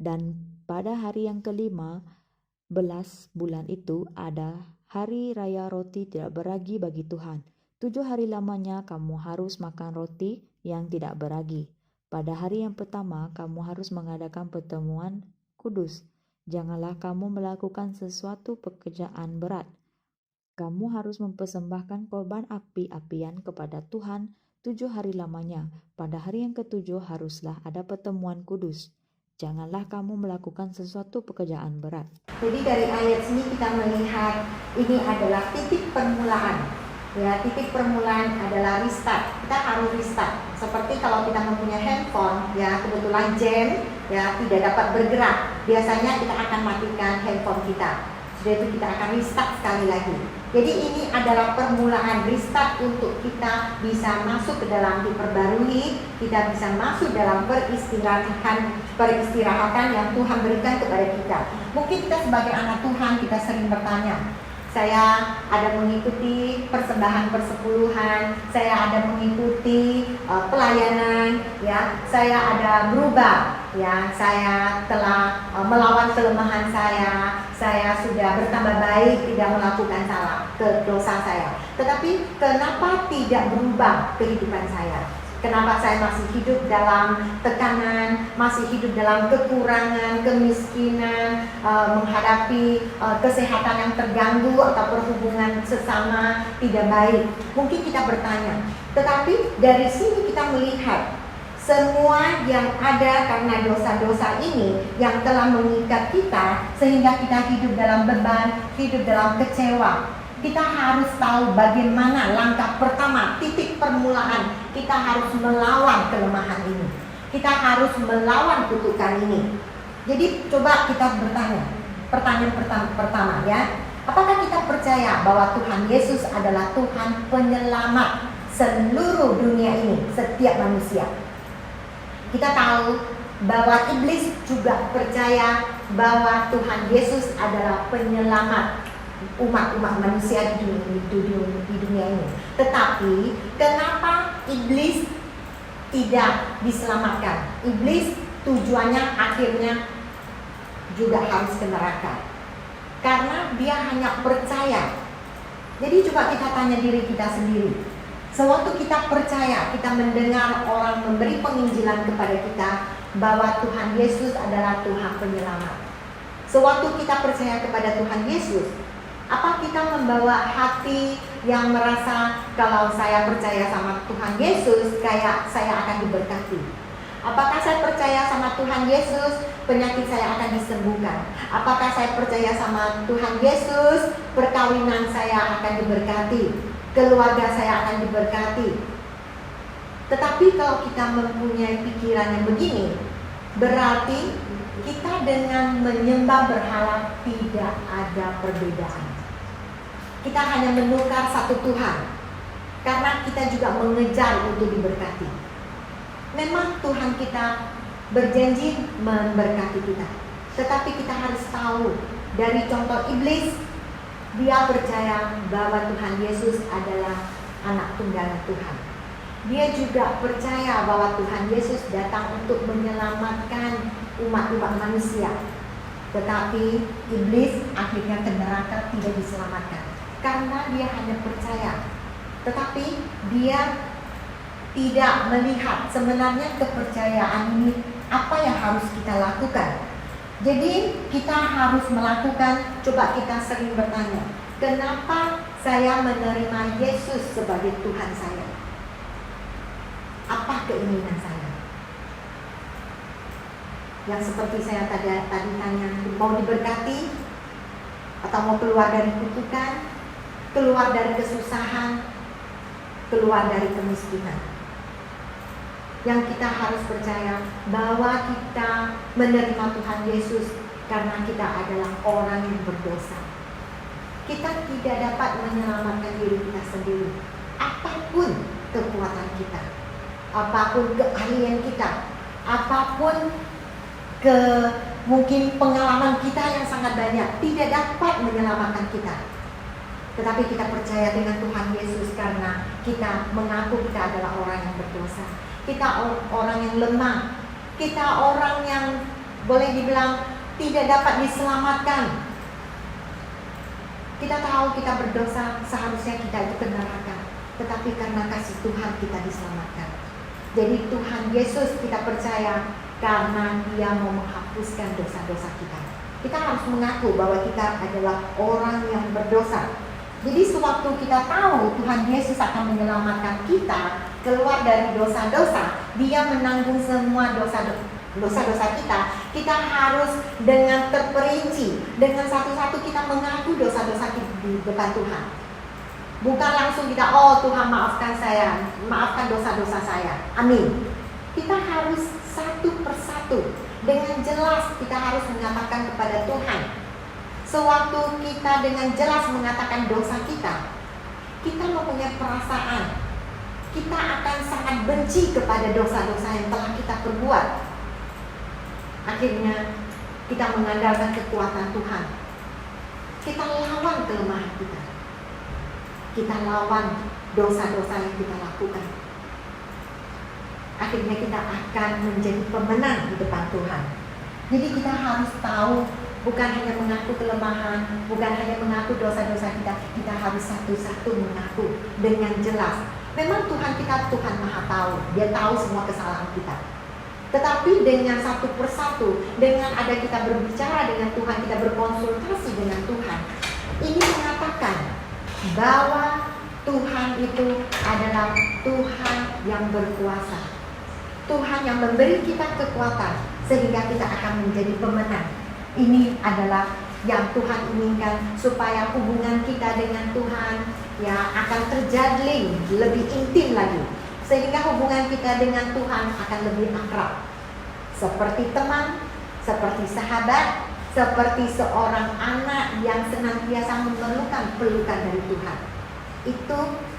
D: Dan pada hari yang ke-15 bulan itu ada hari raya roti tidak beragi bagi Tuhan. 7 hari lamanya kamu harus makan roti yang tidak beragi. Pada hari yang pertama kamu harus mengadakan pertemuan kudus. Janganlah kamu melakukan sesuatu pekerjaan berat. Kamu harus mempersembahkan korban api-apian kepada Tuhan 7 hari lamanya. Pada hari yang ke-7 haruslah ada pertemuan kudus. Janganlah kamu melakukan sesuatu pekerjaan berat.
A: Jadi dari ayat sini kita melihat ini adalah titik permulaan. Ya, titik permulaan adalah restart. Kita harus restart. Seperti kalau kita mempunyai handphone, ya kebetulan jam, ya tidak dapat bergerak. Biasanya kita akan matikan handphone kita. Sudah itu kita akan restart sekali lagi. Jadi ini adalah permulaan restart untuk kita bisa masuk ke dalam diperbarui, kita bisa masuk dalam peristirahatan yang Tuhan berikan kepada kita. Mungkin kita sebagai anak Tuhan kita sering bertanya, saya ada mengikuti persembahan persepuluhan, saya ada mengikuti pelayanan, ya, saya ada berubah, ya, saya telah melawan kelemahan saya sudah bertambah baik, tidak melakukan dosa saya. Tetapi kenapa tidak berubah kehidupan saya? Kenapa saya masih hidup dalam tekanan, masih hidup dalam kekurangan, kemiskinan, menghadapi kesehatan yang terganggu atau perhubungan sesama tidak baik? Mungkin kita bertanya. Tetapi dari sini kita melihat semua yang ada karena dosa-dosa ini yang telah mengikat kita sehingga kita hidup dalam beban, hidup dalam kecewa. Kita harus tahu bagaimana langkah pertama, titik permulaan. Kita harus melawan kelemahan ini. Kita harus melawan kutukan ini. Jadi coba kita bertanya. Pertanyaan pertama ya. Apakah kita percaya bahwa Tuhan Yesus adalah Tuhan penyelamat seluruh dunia ini, setiap manusia? Kita tahu bahwa iblis juga percaya bahwa Tuhan Yesus adalah penyelamat umat-umat manusia di dunia ini. Tetapi kenapa iblis tidak diselamatkan? Iblis tujuannya akhirnya juga harus ke neraka. Karena dia hanya percaya. Jadi coba kita tanya diri kita sendiri. Sewaktu kita percaya, kita mendengar orang memberi penginjilan kepada kita bahwa Tuhan Yesus adalah Tuhan penyelamat. Sewaktu kita percaya kepada Tuhan Yesus, apa kita membawa hati yang merasa kalau saya percaya sama Tuhan Yesus, kayak saya akan diberkati? Apakah saya percaya sama Tuhan Yesus, penyakit saya akan disembuhkan? Apakah saya percaya sama Tuhan Yesus, perkawinan saya akan diberkati? Keluarga saya akan diberkati? Tetapi kalau kita mempunyai pikiran yang begini, berarti kita dengan menyembah berhala tidak ada perbedaan. Kita hanya menukar satu Tuhan, karena kita juga mengejar untuk diberkati. Memang Tuhan kita berjanji memberkati kita, tetapi kita harus tahu dari contoh iblis, dia percaya bahwa Tuhan Yesus adalah anak tunggal Tuhan. Dia juga percaya bahwa Tuhan Yesus datang untuk menyelamatkan umat-umat manusia. Tetapi iblis akhirnya ke neraka, tidak diselamatkan. Karena dia hanya percaya, tetapi dia tidak melihat sebenarnya kepercayaan ini apa yang harus kita lakukan. Jadi kita harus melakukan, coba kita sering bertanya, kenapa saya menerima Yesus sebagai Tuhan saya? Apa keinginan saya? Yang seperti saya tadi tanya, mau diberkati atau mau keluar dari kutukan, keluar dari kesusahan, keluar dari kemiskinan. Yang kita harus percaya bahwa kita menerima Tuhan Yesus karena kita adalah orang yang berdosa. Kita tidak dapat menyelamatkan diri kita sendiri. Apapun kekuatan kita, apapun keahlian kita, apapun mungkin pengalaman kita yang sangat banyak, tidak dapat menyelamatkan kita. Tetapi kita percaya dengan Tuhan Yesus karena kita mengaku kita adalah orang yang berdosa. Kita orang yang lemah. Kita orang yang boleh dibilang tidak dapat diselamatkan. Kita tahu kita berdosa, seharusnya kita itu ke neraka. Tetapi karena kasih Tuhan kita diselamatkan. Jadi Tuhan Yesus kita percaya karena Dia mau menghapuskan dosa-dosa kita. Kita harus mengaku bahwa kita adalah orang yang berdosa. Jadi sewaktu kita tahu Tuhan Yesus akan menyelamatkan kita keluar dari dosa-dosa, Dia menanggung semua dosa dosa-dosa kita harus dengan terperinci, dengan satu-satu kita mengaku dosa-dosa kita di depan Tuhan. Bukan langsung kita, oh Tuhan maafkan saya, maafkan dosa-dosa saya, amin. Kita harus satu persatu, dengan jelas kita harus mengatakan kepada Tuhan. Sewaktu kita dengan jelas mengatakan dosa kita mempunyai perasaan, kita akan sangat benci kepada dosa-dosa yang telah kita perbuat. Akhirnya kita mengandalkan kekuatan Tuhan. Kita lawan kelemahan kita. Kita lawan dosa-dosa yang kita lakukan. Akhirnya kita akan menjadi pemenang di depan Tuhan. Jadi kita harus tahu, bukan hanya mengaku kelemahan, bukan hanya mengaku dosa-dosa kita harus satu-satu mengaku dengan jelas. Memang Tuhan kita Tuhan Maha Tahu, Dia tahu semua kesalahan kita. Tetapi dengan satu persatu, dengan ada kita berbicara dengan Tuhan, kita berkonsultasi dengan Tuhan, ini mengatakan bahwa Tuhan itu adalah Tuhan yang berkuasa, Tuhan yang memberi kita kekuatan sehingga kita akan menjadi pemenang. Ini adalah yang Tuhan inginkan, supaya hubungan kita dengan Tuhan ya akan terjalin lebih intim lagi, sehingga hubungan kita dengan Tuhan akan lebih akrab, seperti teman, seperti sahabat, seperti seorang anak yang senantiasa memerlukan pelukan dari Tuhan. Itu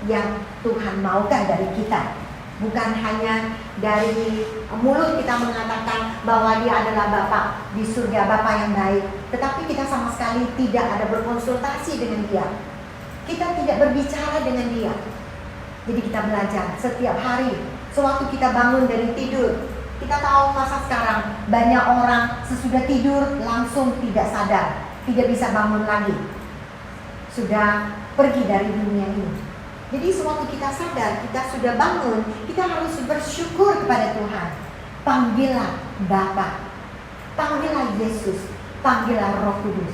A: yang Tuhan maukan dari kita. Bukan hanya dari mulut kita mengatakan bahwa Dia adalah Bapa di surga, Bapa yang baik, tetapi kita sama sekali tidak ada berkonsultasi dengan Dia. Kita tidak berbicara dengan Dia. Jadi kita belajar setiap hari. Sewaktu kita bangun dari tidur, kita tahu masa sekarang banyak orang sesudah tidur langsung tidak sadar, tidak bisa bangun lagi, sudah pergi dari dunia ini. Jadi sewaktu kita sadar, kita sudah bangun, kita harus bersyukur kepada Tuhan. Panggillah Bapa, panggillah Yesus, panggillah Roh Kudus.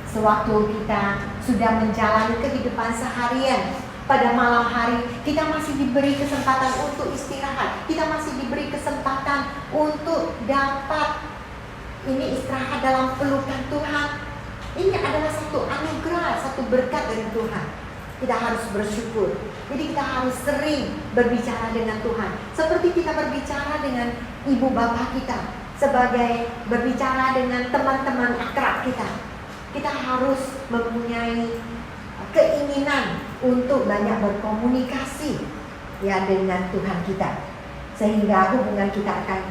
A: Sewaktu kita sudah menjalani kehidupan seharian, pada malam hari kita masih diberi kesempatan untuk istirahat, kita masih diberi kesempatan untuk dapat istirahat dalam pelukan Tuhan. Ini adalah satu anugerah, satu berkat dari Tuhan. Kita harus bersyukur. Jadi kita harus sering berbicara dengan Tuhan, seperti kita berbicara dengan ibu bapa kita, sebagai berbicara dengan teman-teman akrab kita. Kita harus mempunyai keinginan untuk banyak berkomunikasi ya dengan Tuhan kita, sehingga hubungan kita akan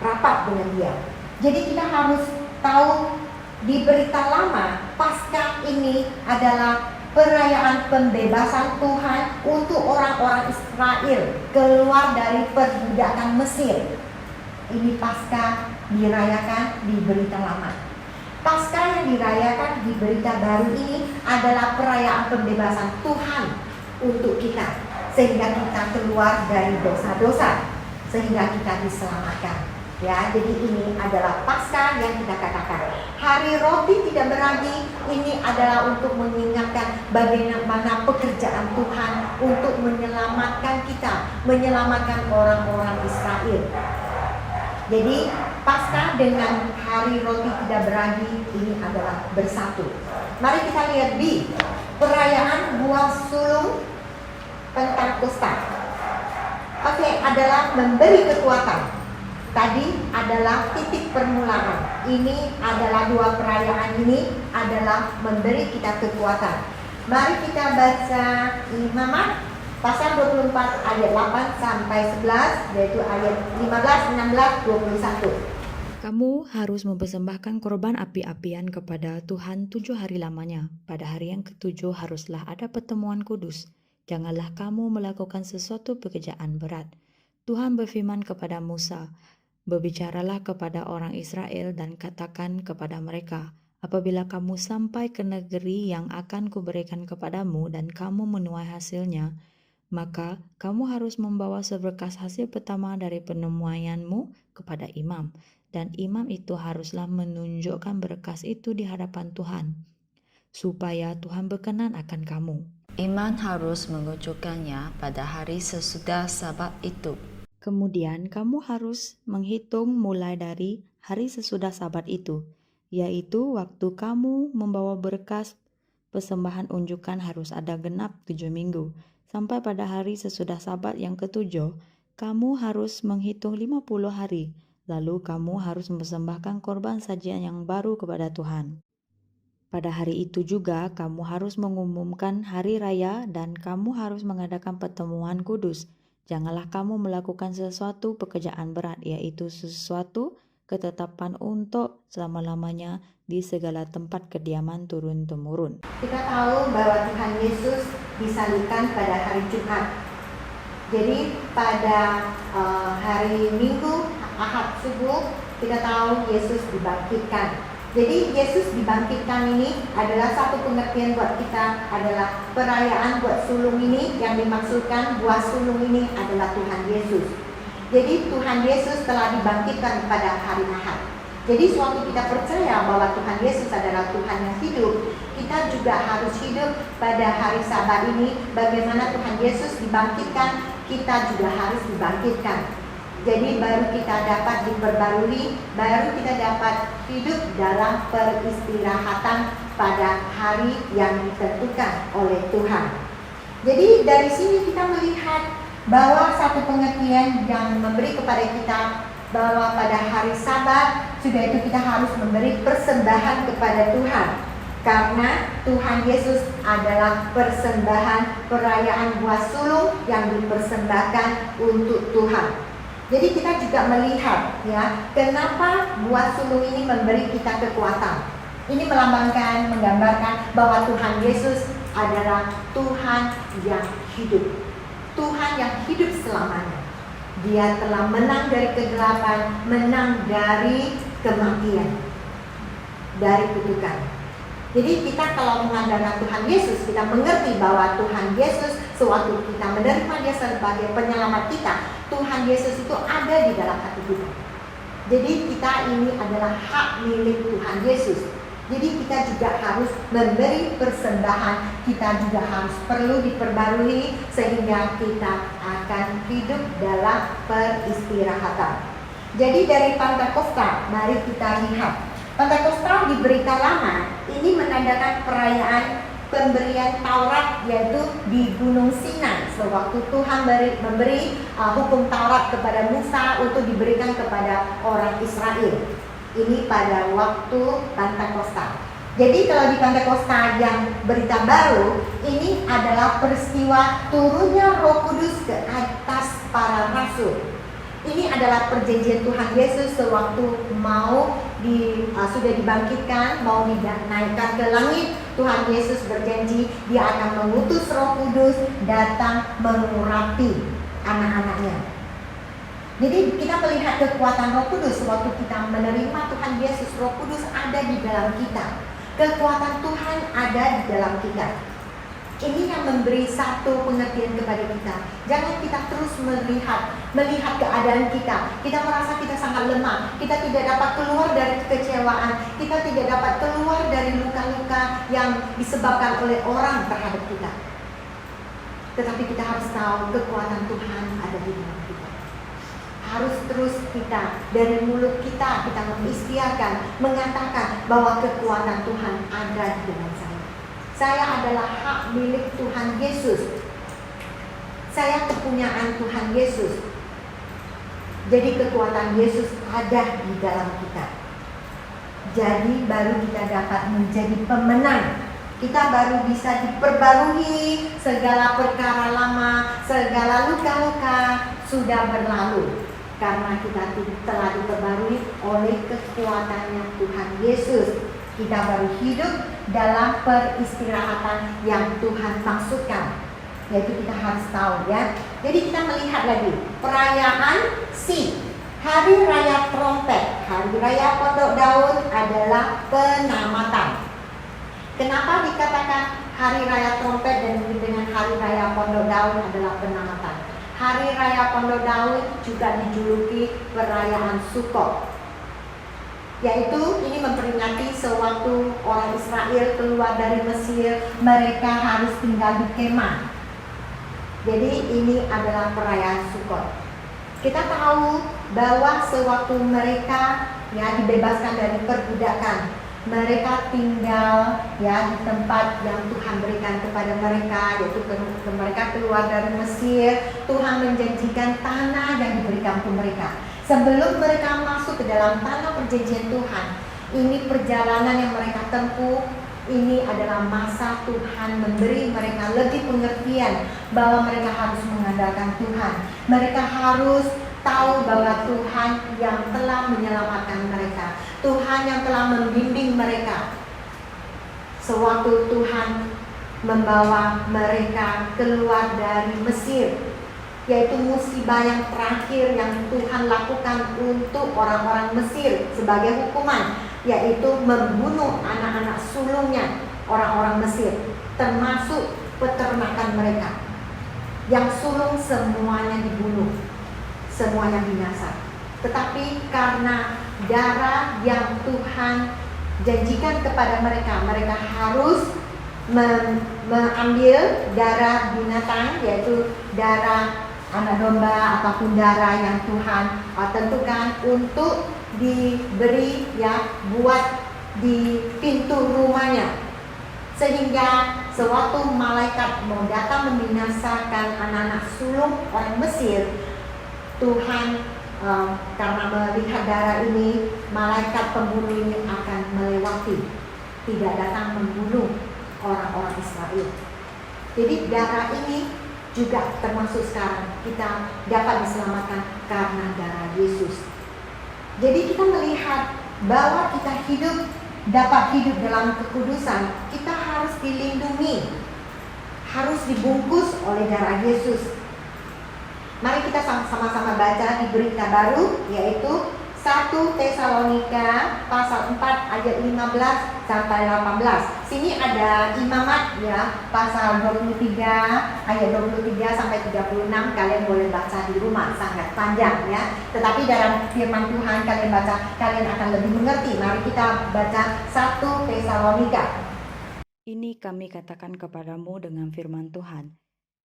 A: rapat dengan Dia. Jadi kita harus tahu di Berita Lama, Paskah ini adalah perayaan pembebasan Tuhan untuk orang-orang Israel keluar dari perbudakan Mesir. Ini Paskah dirayakan di Berita Lama. Paskah yang dirayakan di Berita Baru ini adalah perayaan pembebasan Tuhan untuk kita, sehingga kita keluar dari dosa-dosa, sehingga kita diselamatkan. Ya, jadi ini adalah Paskah yang kita katakan. Hari Roti Tidak Beragi ini adalah untuk mengingatkan bagaimana pekerjaan Tuhan untuk menyelamatkan kita, menyelamatkan orang-orang Israel. Jadi Paskah dengan Hari Roti Tidak Beragi ini adalah bersatu. Mari kita lihat B, perayaan buah sulung Pentakosta. Oke, adalah memberi kekuatan. Tadi adalah titik permulaan. Ini adalah dua perayaan ini adalah memberi kita kekuatan. Mari kita baca Imamat pasal 24 ayat 8 sampai 11, yaitu ayat 15, 16, 21.
D: Kamu harus mempersembahkan korban api-apian kepada Tuhan 7 hari lamanya. Pada hari yang ke-7 haruslah ada pertemuan kudus. Janganlah kamu melakukan sesuatu pekerjaan berat. Tuhan berfirman kepada Musa, berbicaralah kepada orang Israel dan katakan kepada mereka, apabila kamu sampai ke negeri yang akan kuberikan kepadamu dan kamu menuai hasilnya, maka kamu harus membawa seberkas hasil pertama dari penuaianmu kepada imam, dan imam itu haruslah menunjukkan berkas itu di hadapan Tuhan, supaya Tuhan berkenan akan kamu.
B: Imam harus mengucurkannya pada hari sesudah Sabat itu.
D: Kemudian kamu harus menghitung mulai dari hari sesudah Sabat itu, yaitu waktu kamu membawa berkas persembahan unjukan harus ada genap 7 minggu. Sampai pada hari sesudah Sabat yang ketujuh, kamu harus menghitung 50 hari. Lalu kamu harus mempersembahkan korban sajian yang baru kepada Tuhan. Pada hari itu juga kamu harus mengumumkan hari raya dan kamu harus mengadakan pertemuan kudus. Janganlah kamu melakukan sesuatu pekerjaan berat, yaitu sesuatu ketetapan untuk selama-lamanya di segala tempat kediaman turun-temurun.
A: Kita tahu bahwa Tuhan Yesus disalibkan pada hari Jumat. Jadi pada hari Minggu, Ahad subuh, kita tahu Yesus dibangkitkan. Jadi Yesus dibangkitkan ini adalah satu pengertian buat kita, adalah perayaan buat sulung ini, yang dimaksudkan buah sulung ini adalah Tuhan Yesus. Jadi Tuhan Yesus telah dibangkitkan pada hari Ahad. Jadi sewaktu kita percaya bahwa Tuhan Yesus adalah Tuhan yang hidup, kita juga harus hidup pada hari Sabat ini. Bagaimana Tuhan Yesus dibangkitkan, kita juga harus dibangkitkan. Jadi baru kita dapat diperbarui, baru kita dapat hidup dalam peristirahatan pada hari yang ditentukan oleh Tuhan. Jadi dari sini kita melihat bahwa satu pengertian yang memberi kepada kita bahwa pada hari Sabat sudah itu kita harus memberi persembahan kepada Tuhan. Karena Tuhan Yesus adalah persembahan perayaan buah sulung yang dipersembahkan untuk Tuhan. Jadi kita juga melihat ya, kenapa buah sulung ini memberi kita kekuatan. Ini melambangkan, menggambarkan bahwa Tuhan Yesus adalah Tuhan yang hidup. Tuhan yang hidup selamanya. Dia telah menang dari kegelapan, menang dari kematian, dari kutukan. Jadi kita kalau mengandalkan Tuhan Yesus, kita mengerti bahwa Tuhan Yesus sewaktu kita menerima Dia sebagai penyelamat kita, Tuhan Yesus itu ada di dalam hati kita. Jadi kita ini adalah hak milik Tuhan Yesus. Jadi kita juga harus memberi persembahan, kita juga harus perlu diperbarui sehingga kita akan hidup dalam peristirahatan. Jadi dari Pentakosta, mari kita lihat. Pentakosta di Berita Lama ini menandakan perayaan pemberian Taurat, yaitu di Gunung Sinai. Sewaktu Tuhan memberi hukum Taurat kepada Musa untuk diberikan kepada orang Israel. Ini pada waktu Pentakosta. Jadi kalau di Pentakosta yang Berita Baru, ini adalah peristiwa turunnya Roh Kudus ke atas para rasul. Ini adalah perjanjian Tuhan Yesus sewaktu sudah dibangkitkan, mau dinaikkan ke langit. Tuhan Yesus berjanji Dia akan mengutus Roh Kudus datang mengurapi anak-anaknya. Jadi kita melihat kekuatan Roh Kudus sewaktu kita menerima Tuhan Yesus. Roh Kudus ada di dalam kita. Kekuatan Tuhan ada di dalam kita. Ini yang memberi satu pengertian kepada kita. Jangan kita terus melihat keadaan kita. Kita merasa kita sangat lemah. Kita tidak dapat keluar dari kekecewaan. Kita tidak dapat keluar dari luka-luka yang disebabkan oleh orang terhadap kita. Tetapi kita harus tahu kekuatan Tuhan ada di dalam kita. Harus terus kita, dari mulut kita mengistiarkan, mengatakan bahwa kekuatan Tuhan ada di dalam saya. Saya adalah hak milik Tuhan Yesus. Saya kepunyaan Tuhan Yesus. Jadi kekuatan Yesus ada di dalam kita. Jadi baru kita dapat menjadi pemenang. Kita baru bisa diperbarui, segala perkara lama, segala luka-luka sudah berlalu. Karena kita telah diperbarui oleh kekuatannya Tuhan Yesus. Kita baru hidup dalam peristirahatan yang Tuhan maksudkan. Yaitu kita harus tahu ya. Jadi kita melihat lagi perayaan Hari Raya Trompet. Hari Raya Pondok Daun adalah penamatan. Kenapa dikatakan Hari Raya Trompet dan dengan Hari Raya Pondok Daun adalah penamatan? Hari Raya Pondok Daun juga dijuluki perayaan Sukkot. Yaitu ini memperingati sewaktu orang Israel keluar dari Mesir, mereka harus tinggal di kemah. Jadi ini adalah perayaan Sukkot. Kita tahu bahwa sewaktu mereka ya dibebaskan dari perbudakan, mereka tinggal ya di tempat yang Tuhan berikan kepada mereka, yaitu mereka keluar dari Mesir. Tuhan menjanjikan tanah yang diberikan ke mereka. Sebelum mereka masuk ke dalam tanah perjanjian Tuhan, ini perjalanan yang mereka tempuh. Ini adalah masa Tuhan memberi mereka lebih pengertian bahwa mereka harus mengandalkan Tuhan. Mereka harus tahu bahwa Tuhan yang telah menyelamatkan mereka, Tuhan yang telah membimbing mereka. Sewaktu Tuhan membawa mereka keluar dari Mesir, yaitu musibah yang terakhir yang Tuhan lakukan untuk orang-orang Mesir sebagai hukuman, yaitu membunuh anak-anak sulungnya orang-orang Mesir, termasuk peternakan mereka. Yang sulung semuanya dibunuh, semuanya binasa. Tetapi karena darah yang Tuhan janjikan kepada mereka, mereka harus mengambil darah binatang, yaitu darah anak domba ataupun darah yang Tuhan tentukan untuk diberi ya buat di pintu rumahnya, sehingga sewaktu malaikat mau datang membinasakan anak-anak sulung orang Mesir, Tuhan karena melihat darah ini, malaikat pembunuh ini akan melewati, tidak datang membunuh orang-orang Israel. Jadi darah ini juga termasuk sekarang kita dapat diselamatkan karena darah Yesus. Jadi kita melihat bahwa kita dapat hidup dalam kekudusan, kita harus dilindungi, harus dibungkus oleh darah Yesus. Mari kita sama-sama baca di berita baru, yaitu 1 Tesalonika pasal 4 ayat 15 sampai 18. Sini ada imamat ya, pasal 23 ayat 23 sampai 36. Kalian boleh baca di rumah, sangat panjang ya. Tetapi dalam firman Tuhan kalian baca, kalian akan lebih mengerti. Mari kita baca 1 Tesalonika.
D: Ini kami katakan kepadamu dengan firman Tuhan.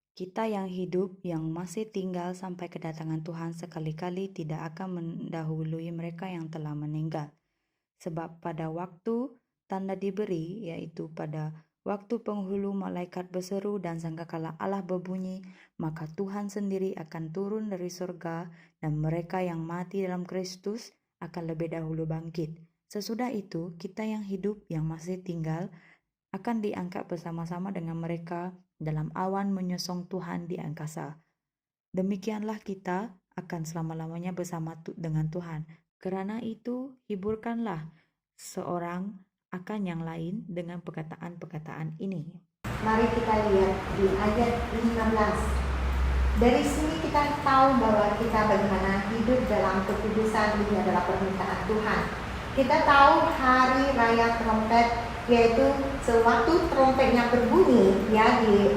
D: Kita yang hidup, yang masih tinggal sampai kedatangan Tuhan sekali-kali tidak akan mendahului mereka yang telah meninggal. Sebab pada waktu tanda diberi, yaitu pada waktu penghulu malaikat berseru dan sangkakala Allah berbunyi, maka Tuhan sendiri akan turun dari surga dan mereka yang mati dalam Kristus akan lebih dahulu bangkit. Sesudah itu, kita yang hidup, yang masih tinggal, akan diangkat bersama-sama dengan mereka dalam awan menyosong Tuhan di angkasa. Demikianlah kita akan selama-lamanya bersama dengan Tuhan. Karena itu, hiburkanlah seorang akan yang lain dengan perkataan-perkataan ini.
A: Mari kita lihat di ayat 15. Dari sini kita tahu bahwa kita bagaimana hidup dalam kekudusan. Ini adalah permintaan Tuhan. Kita tahu hari raya trompet, yaitu sewaktu trompetnya berbunyi ya di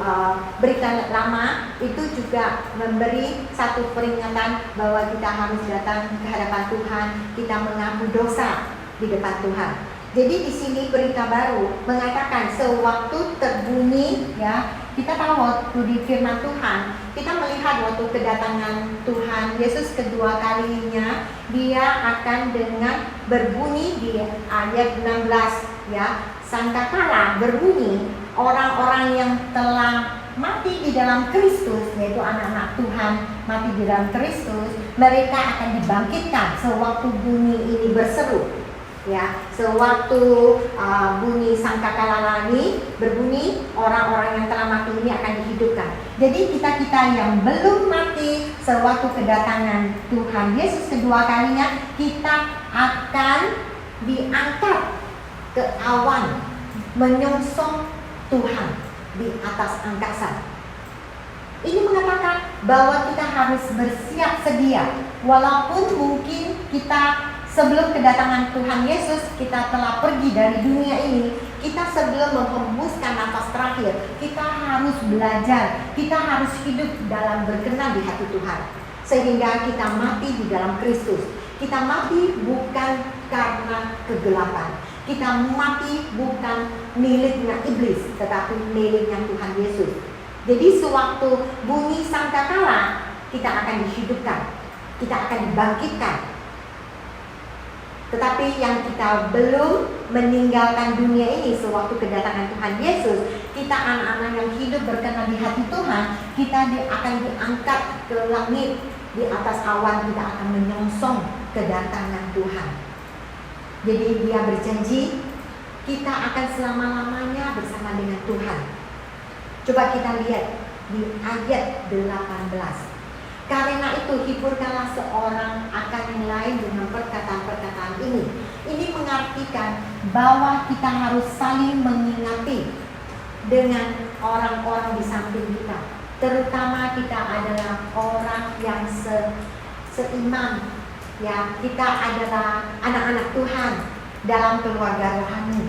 A: berita lama, itu juga memberi satu peringatan bahwa kita harus datang ke hadapan Tuhan, kita mengaku dosa di depan Tuhan. Jadi di sini berita baru mengatakan sewaktu terbunyi ya, kita tahu waktu di firman Tuhan, kita melihat waktu kedatangan Tuhan Yesus kedua kalinya, dia akan dengan berbunyi di ayat 16 ya, sangkakala berbunyi, orang-orang yang telah mati di dalam Kristus, yaitu anak-anak Tuhan mati di dalam Kristus, mereka akan dibangkitkan sewaktu bunyi ini berseru. Ya, sewaktu bunyi sangkakala lagi berbunyi, orang-orang yang telah mati ini akan dihidupkan. Jadi kita yang belum mati sewaktu kedatangan Tuhan Yesus kedua kalinya, kita akan diangkat ke awan menyongsong Tuhan di atas angkasa. Ini mengatakan bahwa kita harus bersiap sedia, walaupun mungkin kita sebelum kedatangan Tuhan Yesus, kita telah pergi dari dunia ini. Kita sebelum menghembuskan nafas terakhir, kita harus belajar, kita harus hidup dalam berkenan di hati Tuhan, sehingga kita mati di dalam Kristus. Kita mati bukan karena kegelapan, kita mati bukan miliknya iblis, tetapi miliknya Tuhan Yesus. Jadi sewaktu bunyi sangkakala, kita akan dihidupkan. kita akan dibangkitkan. Tetapi yang kita belum meninggalkan dunia ini sewaktu kedatangan Tuhan Yesus, kita anak-anak yang hidup berkenan di hati Tuhan, kita akan diangkat ke langit. Di atas awan kita akan menyongsong kedatangan Tuhan. Jadi Dia berjanji kita akan selama-lamanya bersama dengan Tuhan. Coba kita lihat di ayat 18. Karena itu hiburkanlah seorang akan yang lain dengan perkataan-perkataan ini. Ini mengartikan bahwa kita harus saling mengingati dengan orang-orang di samping kita. Terutama kita adalah orang yang seiman, ya, kita adalah anak-anak Tuhan dalam keluarga rohani.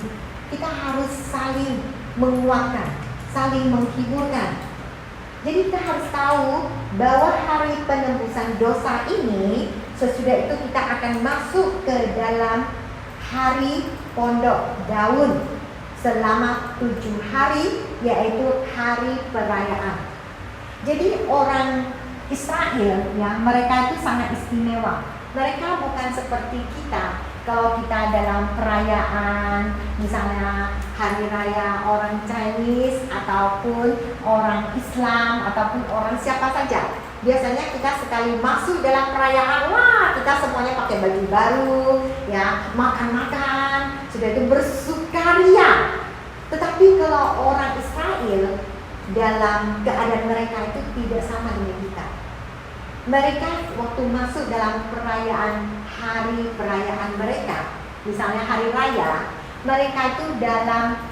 A: Kita harus saling menguatkan, saling menghiburkan. Jadi kita harus tahu bahwa hari penembusan dosa ini, sesudah itu kita akan masuk ke dalam hari pondok daun selama 7 hari, yaitu hari perayaan. Jadi orang Israel, ya, mereka itu sangat istimewa. Mereka bukan seperti kita. Kalau kita dalam perayaan, misalnya hari raya orang Chinese ataupun orang Islam ataupun orang siapa saja, biasanya kita sekali masuk dalam perayaan, wah, kita semuanya pakai baju baru, ya, makan-makan, sudah itu bersukaria. Tetapi kalau orang Israel, dalam keadaan mereka itu tidak sama dengan kita. Mereka waktu masuk dalam perayaan, hari perayaan mereka, misalnya hari raya, mereka itu dalam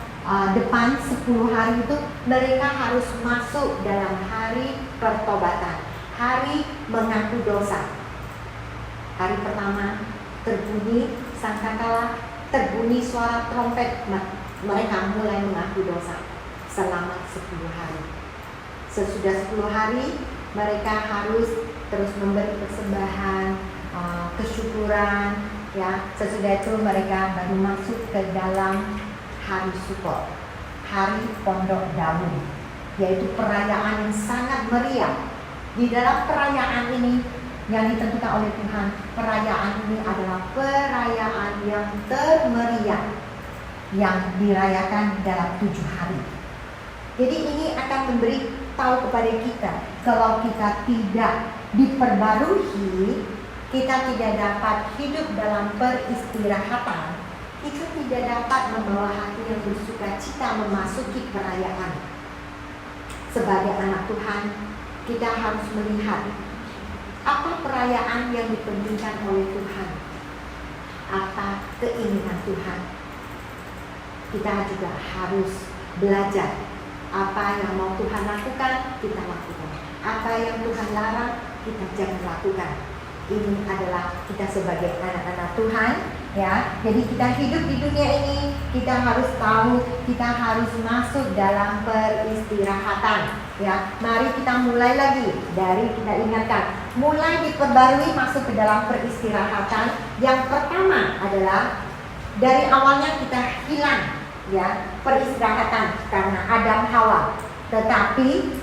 A: depan 10 hari itu mereka harus masuk dalam hari pertobatan, hari mengaku dosa. Hari pertama terbunyi sangkakala, terbunyi suara trompet, mereka mulai mengaku dosa selama 10 hari. Sesudah 10 hari mereka harus terus memberi persembahan, kesyukuran, ya. Sesudah itu mereka baru masuk ke dalam hari Sukot, hari pondok daun, yaitu perayaan yang sangat meriah. Di dalam perayaan ini yang ditentukan oleh Tuhan, perayaan ini adalah perayaan yang termeriah yang dirayakan dalam 7 hari. Jadi ini akan memberi tahu kepada kita, kalau kita tidak diperbarui, kita tidak dapat hidup dalam peristirahatan, kita tidak dapat membawa hati yang bersuka cita memasuki perayaan. Sebagai anak Tuhan, kita harus melihat apa perayaan yang dipentingkan oleh Tuhan, apa keinginan Tuhan. Kita juga harus belajar apa yang mau Tuhan lakukan, kita lakukan. Apa yang Tuhan larang, kita jangan lakukan. Ini adalah kita sebagai anak-anak Tuhan, ya. Jadi kita hidup di dunia ini, kita harus tahu, kita harus masuk dalam peristirahatan, ya. Mari kita mulai lagi dari, kita ingatkan, mulai diperbarui masuk ke dalam peristirahatan. Yang pertama adalah dari awalnya kita hilang, ya, peristirahatan karena Adam Hawa. Tetapi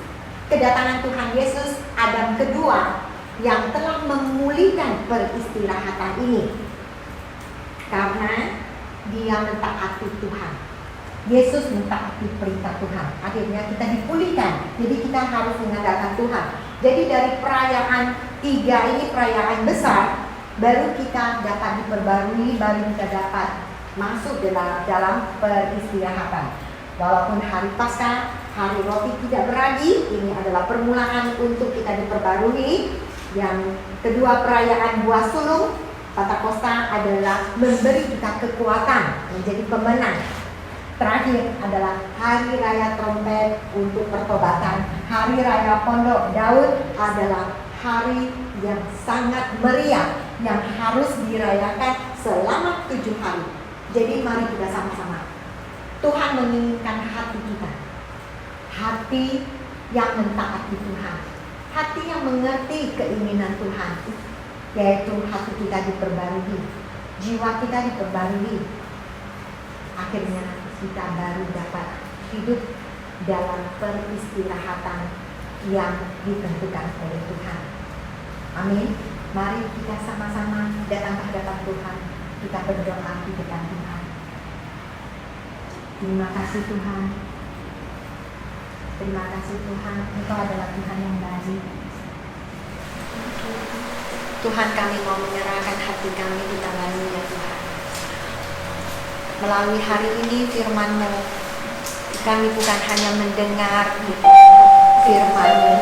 A: kedatangan Tuhan Yesus, Adam kedua, yang telah memulihkan peristirahatan ini karena dia mentaati Tuhan. Yesus mentaati perintah Tuhan. Akhirnya kita dipulihkan. Jadi kita harus mengandalkan Tuhan. Jadi dari perayaan 3 ini, perayaan besar, baru kita dapat diperbarui, baru kita dapat masuk dalam peristirahatan. Walaupun hari Paskah, hari roti tidak beragi, ini adalah permulaan untuk kita diperbarui. Yang kedua, perayaan buah sulung, Pentakosta, adalah memberi kita kekuatan menjadi pemenang. Terakhir adalah hari raya trompet untuk pertobatan. Hari raya pondok daun adalah hari yang sangat meriah yang harus dirayakan selama 7 hari. Jadi mari kita sama-sama. Tuhan menginginkan hati kita, hati yang mentaati Tuhan, hati yang mengerti keinginan Tuhan, yaitu hati kita diperbarui, jiwa kita diperbarui. Akhirnya kita baru dapat hidup dalam peristirahatan yang ditentukan oleh Tuhan. Amin. Mari kita sama-sama datang ke hadapan Tuhan. Kita berdoa di depan Tuhan. Terima kasih Tuhan. Terima kasih Tuhan. Engkau adalah Tuhan yang baik. Tuhan, kami mau menyerahkan hati kami di tangan-Mu ya Tuhan. Melalui hari ini firman-Mu, kami bukan hanya mendengar firman-Mu.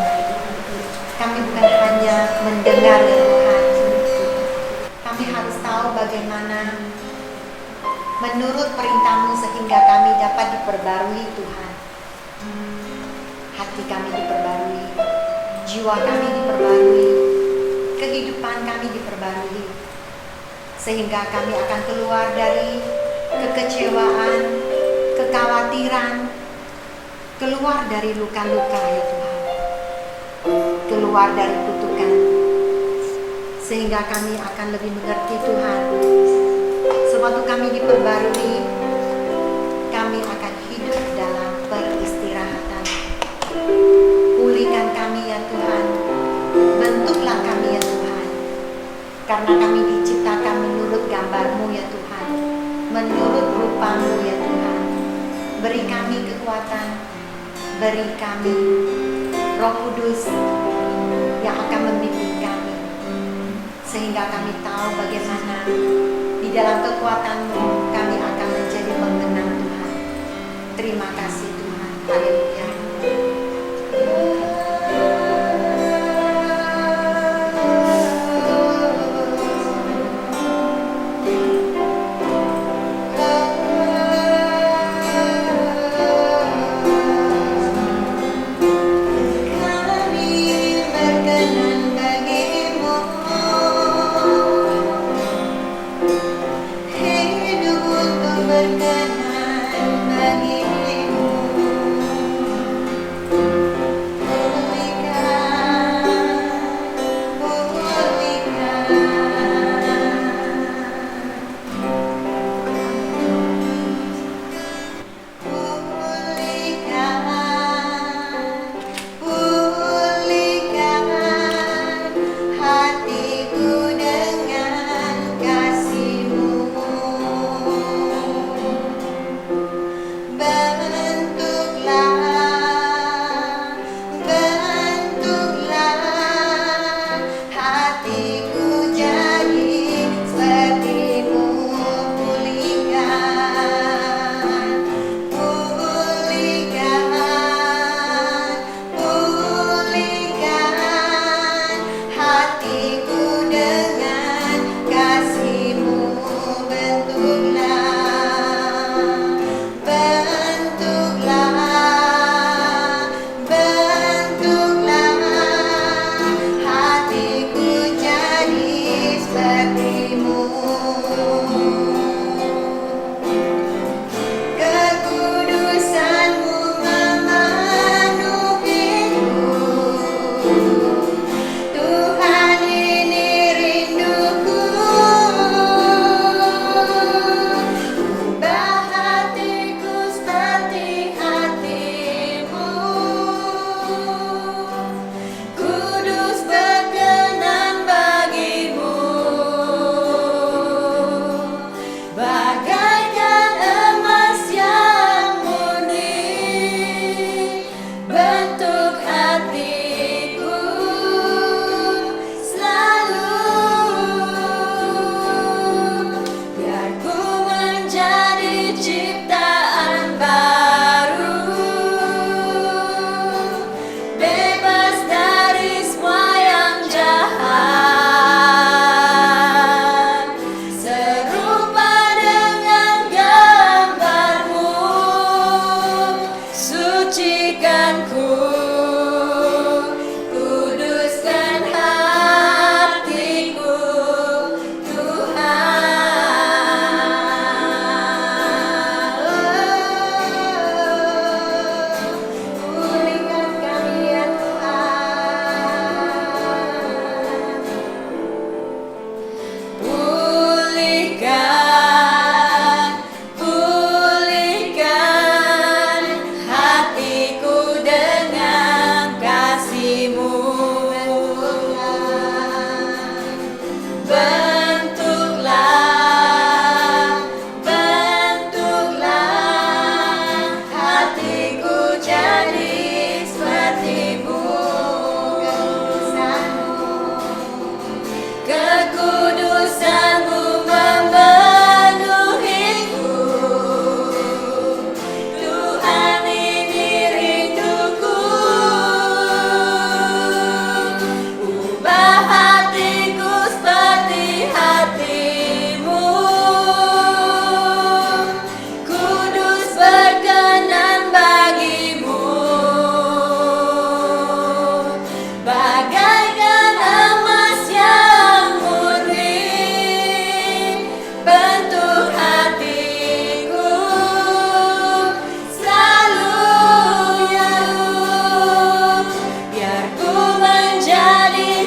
A: Kami bukan hanya mendengar ya Tuhan. Kami harus tahu bagaimana menurut perintah-Mu sehingga kami dapat diperbarui Tuhan. Hati kami diperbarui, jiwa kami diperbarui, kehidupan kami diperbarui, sehingga kami akan keluar dari kekecewaan, kekhawatiran, keluar dari luka-luka ya Tuhan, keluar dari kutukan, sehingga kami akan lebih mengerti Tuhan. Sewaktu kami diperbarui, kami akan hidup dalam peristirahatan. Pulihkan kami ya Tuhan, bentuklah kami ya Tuhan, karena kami diciptakan menurut gambar-Mu ya Tuhan, menurut rupa-Mu ya Tuhan. Beri kami kekuatan, beri kami Roh Kudus yang akan membimbing kami, sehingga kami tahu bagaimana di dalam kekuatan-Mu kami akan menjadi pemenang Tuhan. Terima kasih Tuhan. Haleluya.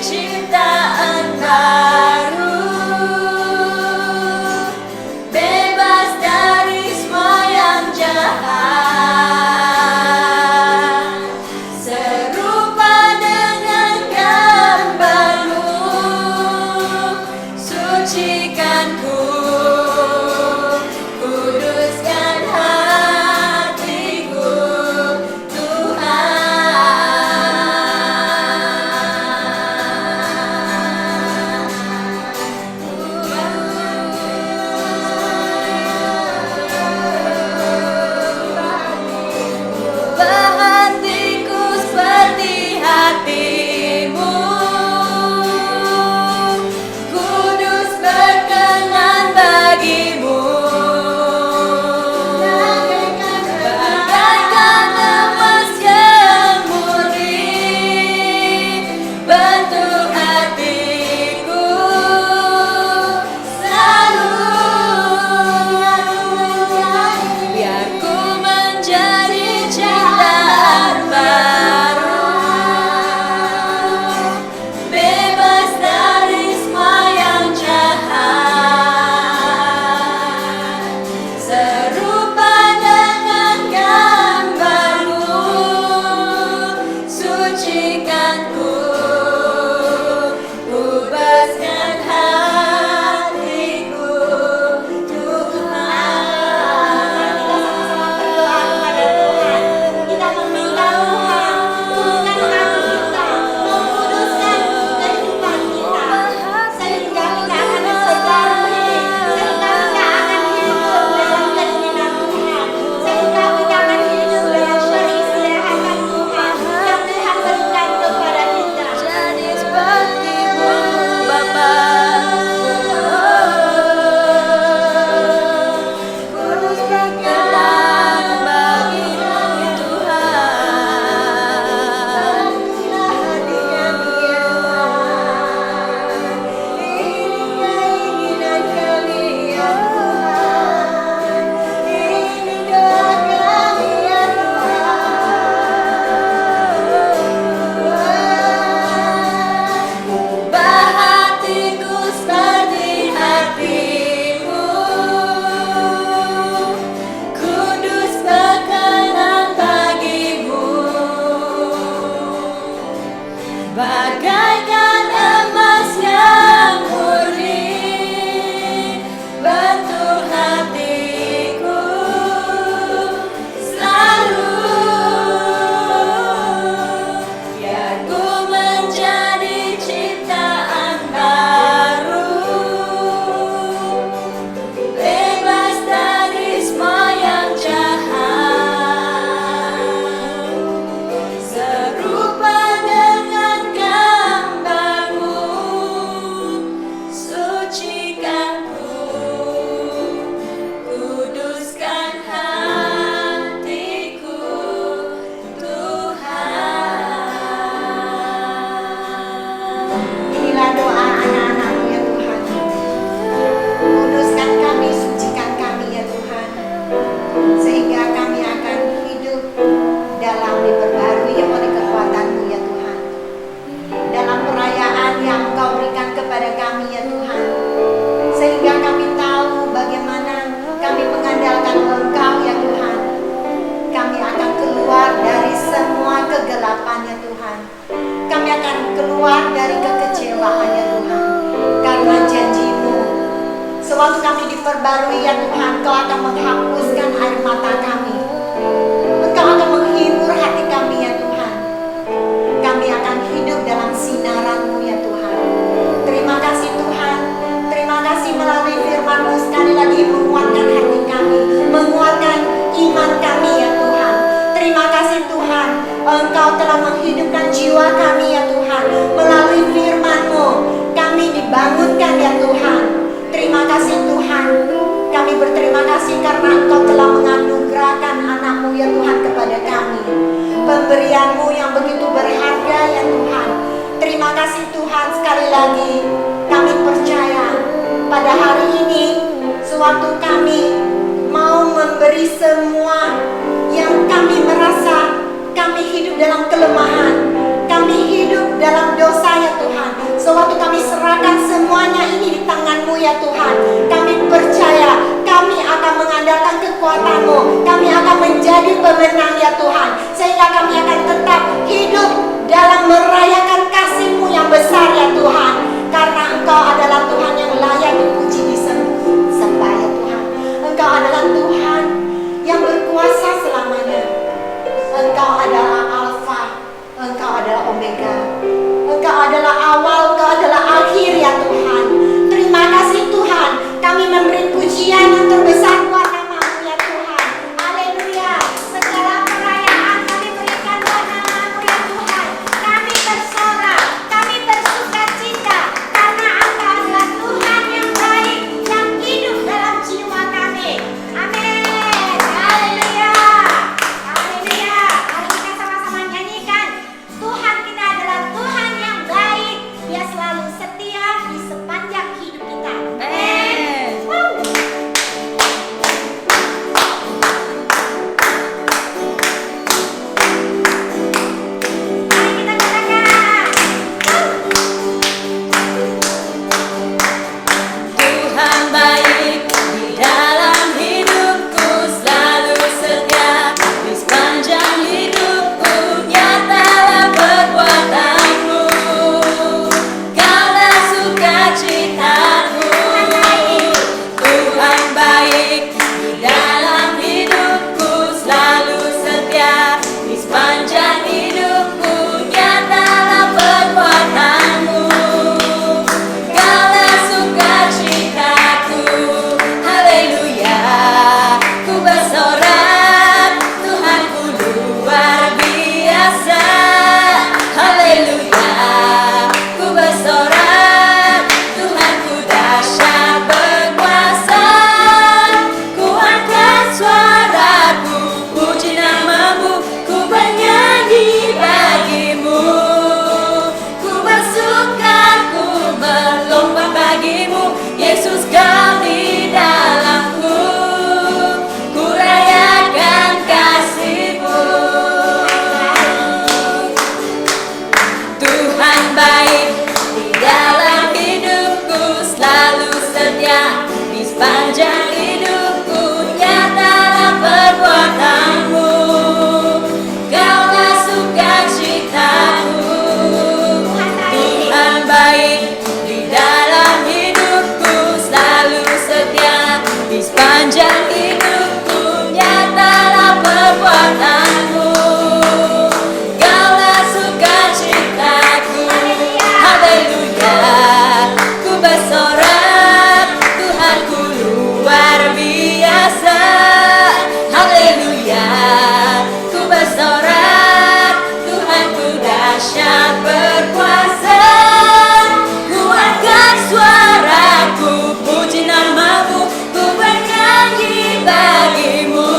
B: ciptaan baru, bebas dari semua yang jahat, serupa dengan gambarmu, sucikan ku, kuduskan hatiku, ubah hatiku seperti hatimu, kudus berkenan bagimu, bagaikan emas yang murni, bentuk hatiku selalu, biar ku menjadi ciptaan baru, bebas dari semua yang jahat, serupa dengan gambarmu, sucikan ku, bebaskan hatiku, Tuhan.
A: Kita meminta Tuhan, kuduskan hati kita, mengkuduskan kehidupan kita, sehingga kita akan berbaharui, sehingga kita akan hidup dalam keinginan Tuhan, sehingga kita akan hidup dalam peristirahat Tuhan yang Tuhan berikan kepada kita.
B: Jadi seperti-Mu Bapa, kudus berkenan bagi-Mu Tuhan.
A: Inilah hatinya dia Tuhan, inilah keinginan kami ya Tuhan, ini doa kami ya Tuhan.
B: Ubah hatiku seperti hatimu, kudus berkenan bagimu, bagaikan emas yang murni, bentuk hatiku selalu, biar ku menjadi ciptaan baru, bebas dari semua yang jahat, serupa dengan gambarmu, sucikan ku, kuduskan hatiku, Tuhan.
A: Inilah doa anak-anak-Mu ya Tuhan. Kuduskan kami, sucikan kami ya Tuhan, sehingga kami akan hidup dalam diperbarui oleh kekuatan-Mu ya Tuhan, dalam perayaan yang Engkau berikan kepada kami ya Tuhan, sehingga kami tahu bagaimana kami mengandalkan Engkau ya Tuhan. Kami akan keluar dari semua kegelapan ya Tuhan. Kami akan keluar dari kekecewaan ya Tuhan, karena janji-Mu sewaktu kami diperbarui ya Tuhan, Engkau akan menghapuskan air mata kami, Engkau akan menghibur hati kami ya Tuhan. Kami akan hidup dalam sinaran-Mu ya Tuhan. Terima kasih Tuhan, terima kasih melalui firman-Mu sekali lagi menguatkan hati kami, menguatkan iman kami ya Tuhan. Terima kasih Tuhan, Engkau telah menghidupkan jiwa kami ya Tuhan. Melalui firman-Mu kami dibangunkan ya Tuhan. Terima kasih Tuhan, kami berterima kasih karena Engkau telah menganugerahkan anak-Mu ya Tuhan kepada kami, pemberian-Mu yang begitu berharga ya Tuhan. Terima kasih Tuhan, sekali lagi kami percaya pada hari ini sewaktu kami mau memberi semua yang kami merasa kami hidup dalam kelemahan, kami hidup dalam dosa ya Tuhan, ya Tuhan. Kami percaya kami akan mengandalkan kekuatan-Mu. Kami akan menjadi pemenang ya Tuhan. Sehingga kami akan tetap hidup dalam merayakan kasih-Mu yang besar ya Tuhan. Karena Engkau adalah Tuhan yang layak dipuji disembah ya Tuhan. Engkau adalah Tuhan yang berkuasa selamanya. Engkau adalah Alfa, Engkau adalah Omega, Engkau adalah awal, Engkau adalah akhir ya Tuhan. Terima kasih Tuhan, kami memberi pujian yang terbesar buat nama-Mu ya Tuhan. Haleluya. Segala perayaan kami berikan buat nama-Mu ya Tuhan. Kami bersorak, kami bersuka cita karena Engkau adalah Tuhan yang baik, yang hidup dalam jiwa kami. Amin. Haleluya. Haleluya. Mari kita sama-sama nyanyikan. Tuhan kita adalah Tuhan yang baik. Dia selalu setia di sepanjang hidup kita. Amin. Woo. Mari kita katakan.
B: Tuhan baik di dalam hidupku, selalu setia di sepanjang hidupku. Nyatalah perbuatan-Mu, Kaulah sukacitaku. Tuhan baik di dalam hidupku, selalu setia di sepanjang hidupku. Nyatalah perbuatan-Mu, Kaulah sukacitaku. Haleluya, ku bersorak, Tuhanku luar biasa. Haleluya, ku bersorak, Tuhanku dahsyat berkuasa. Ku angkat suaraku, puji nama-Mu, ku bernyanyi bagi-Mu. Ku bersuka, ku melompat bagi-Mu, Yesus Kau di dalamku. Ku rayakan kasih-Mu. Tuhan baik di dalam hidupku, selalu setia di sepanjang hidupku. Nyatalah perbuatan-Mu, Kaulah sukacitaku. Tuhan baik di dalam hidupku, selalu setia di sepanjang hidupku. Nyatalah perbuatan-Mu, Kaulah sukacitaku. Haleluya, ku bersorak, Tuhanku luar biasa. Haleluya, ku bersorak, Tuhanku dahsyat berkuasa. Ku angkat suaraku, puji nama-Mu, ku bernyanyi bagi-Mu.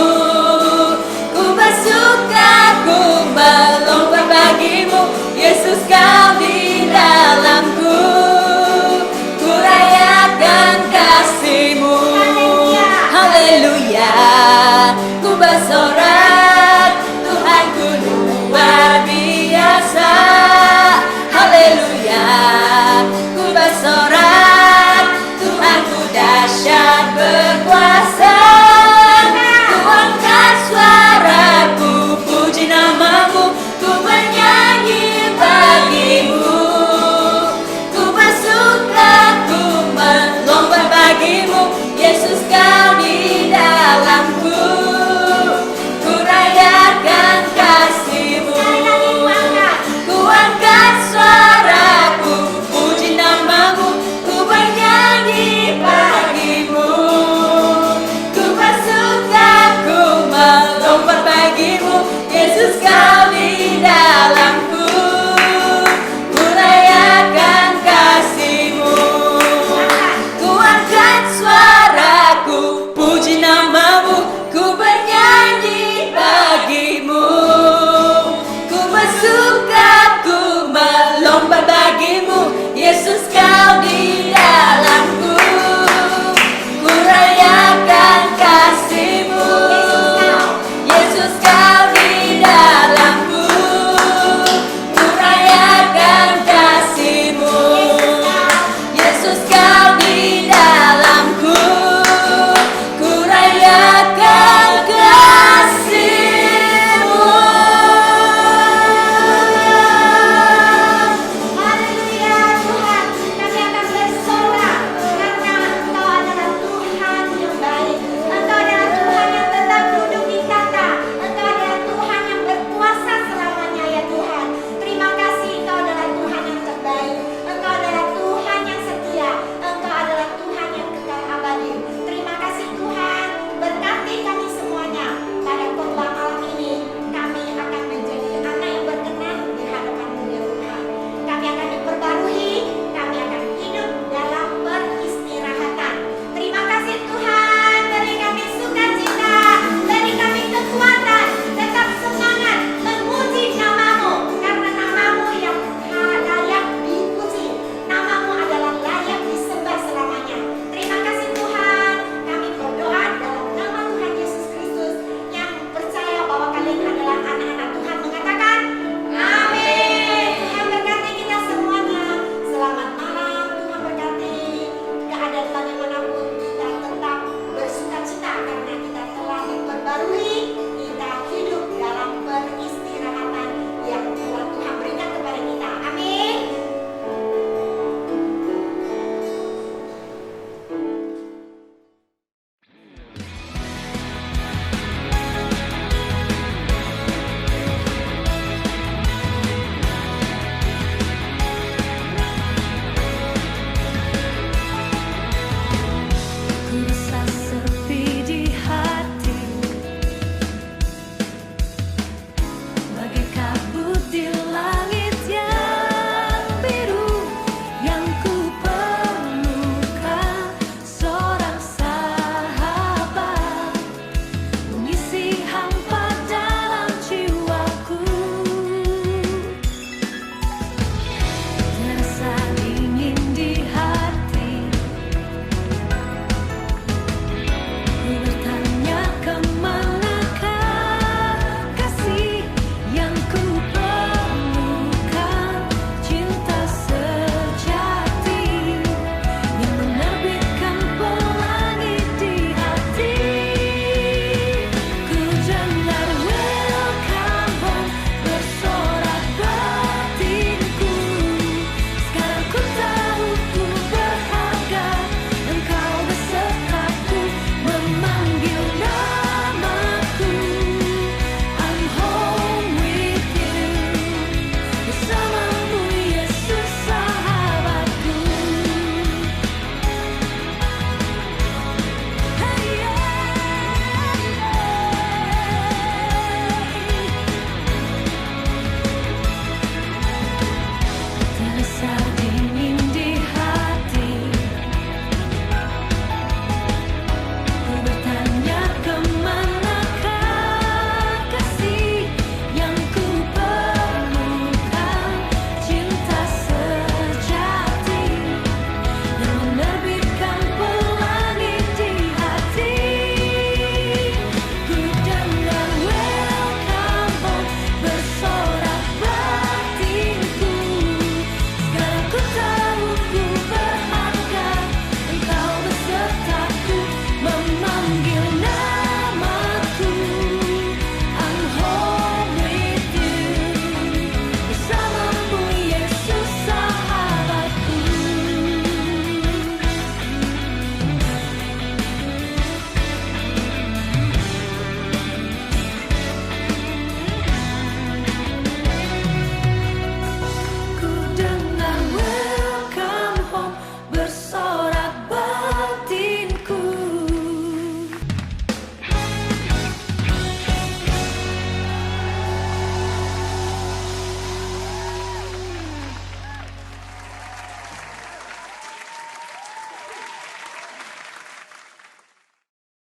B: Ku bersuka, ku melompat bagi-Mu, Yesus Kau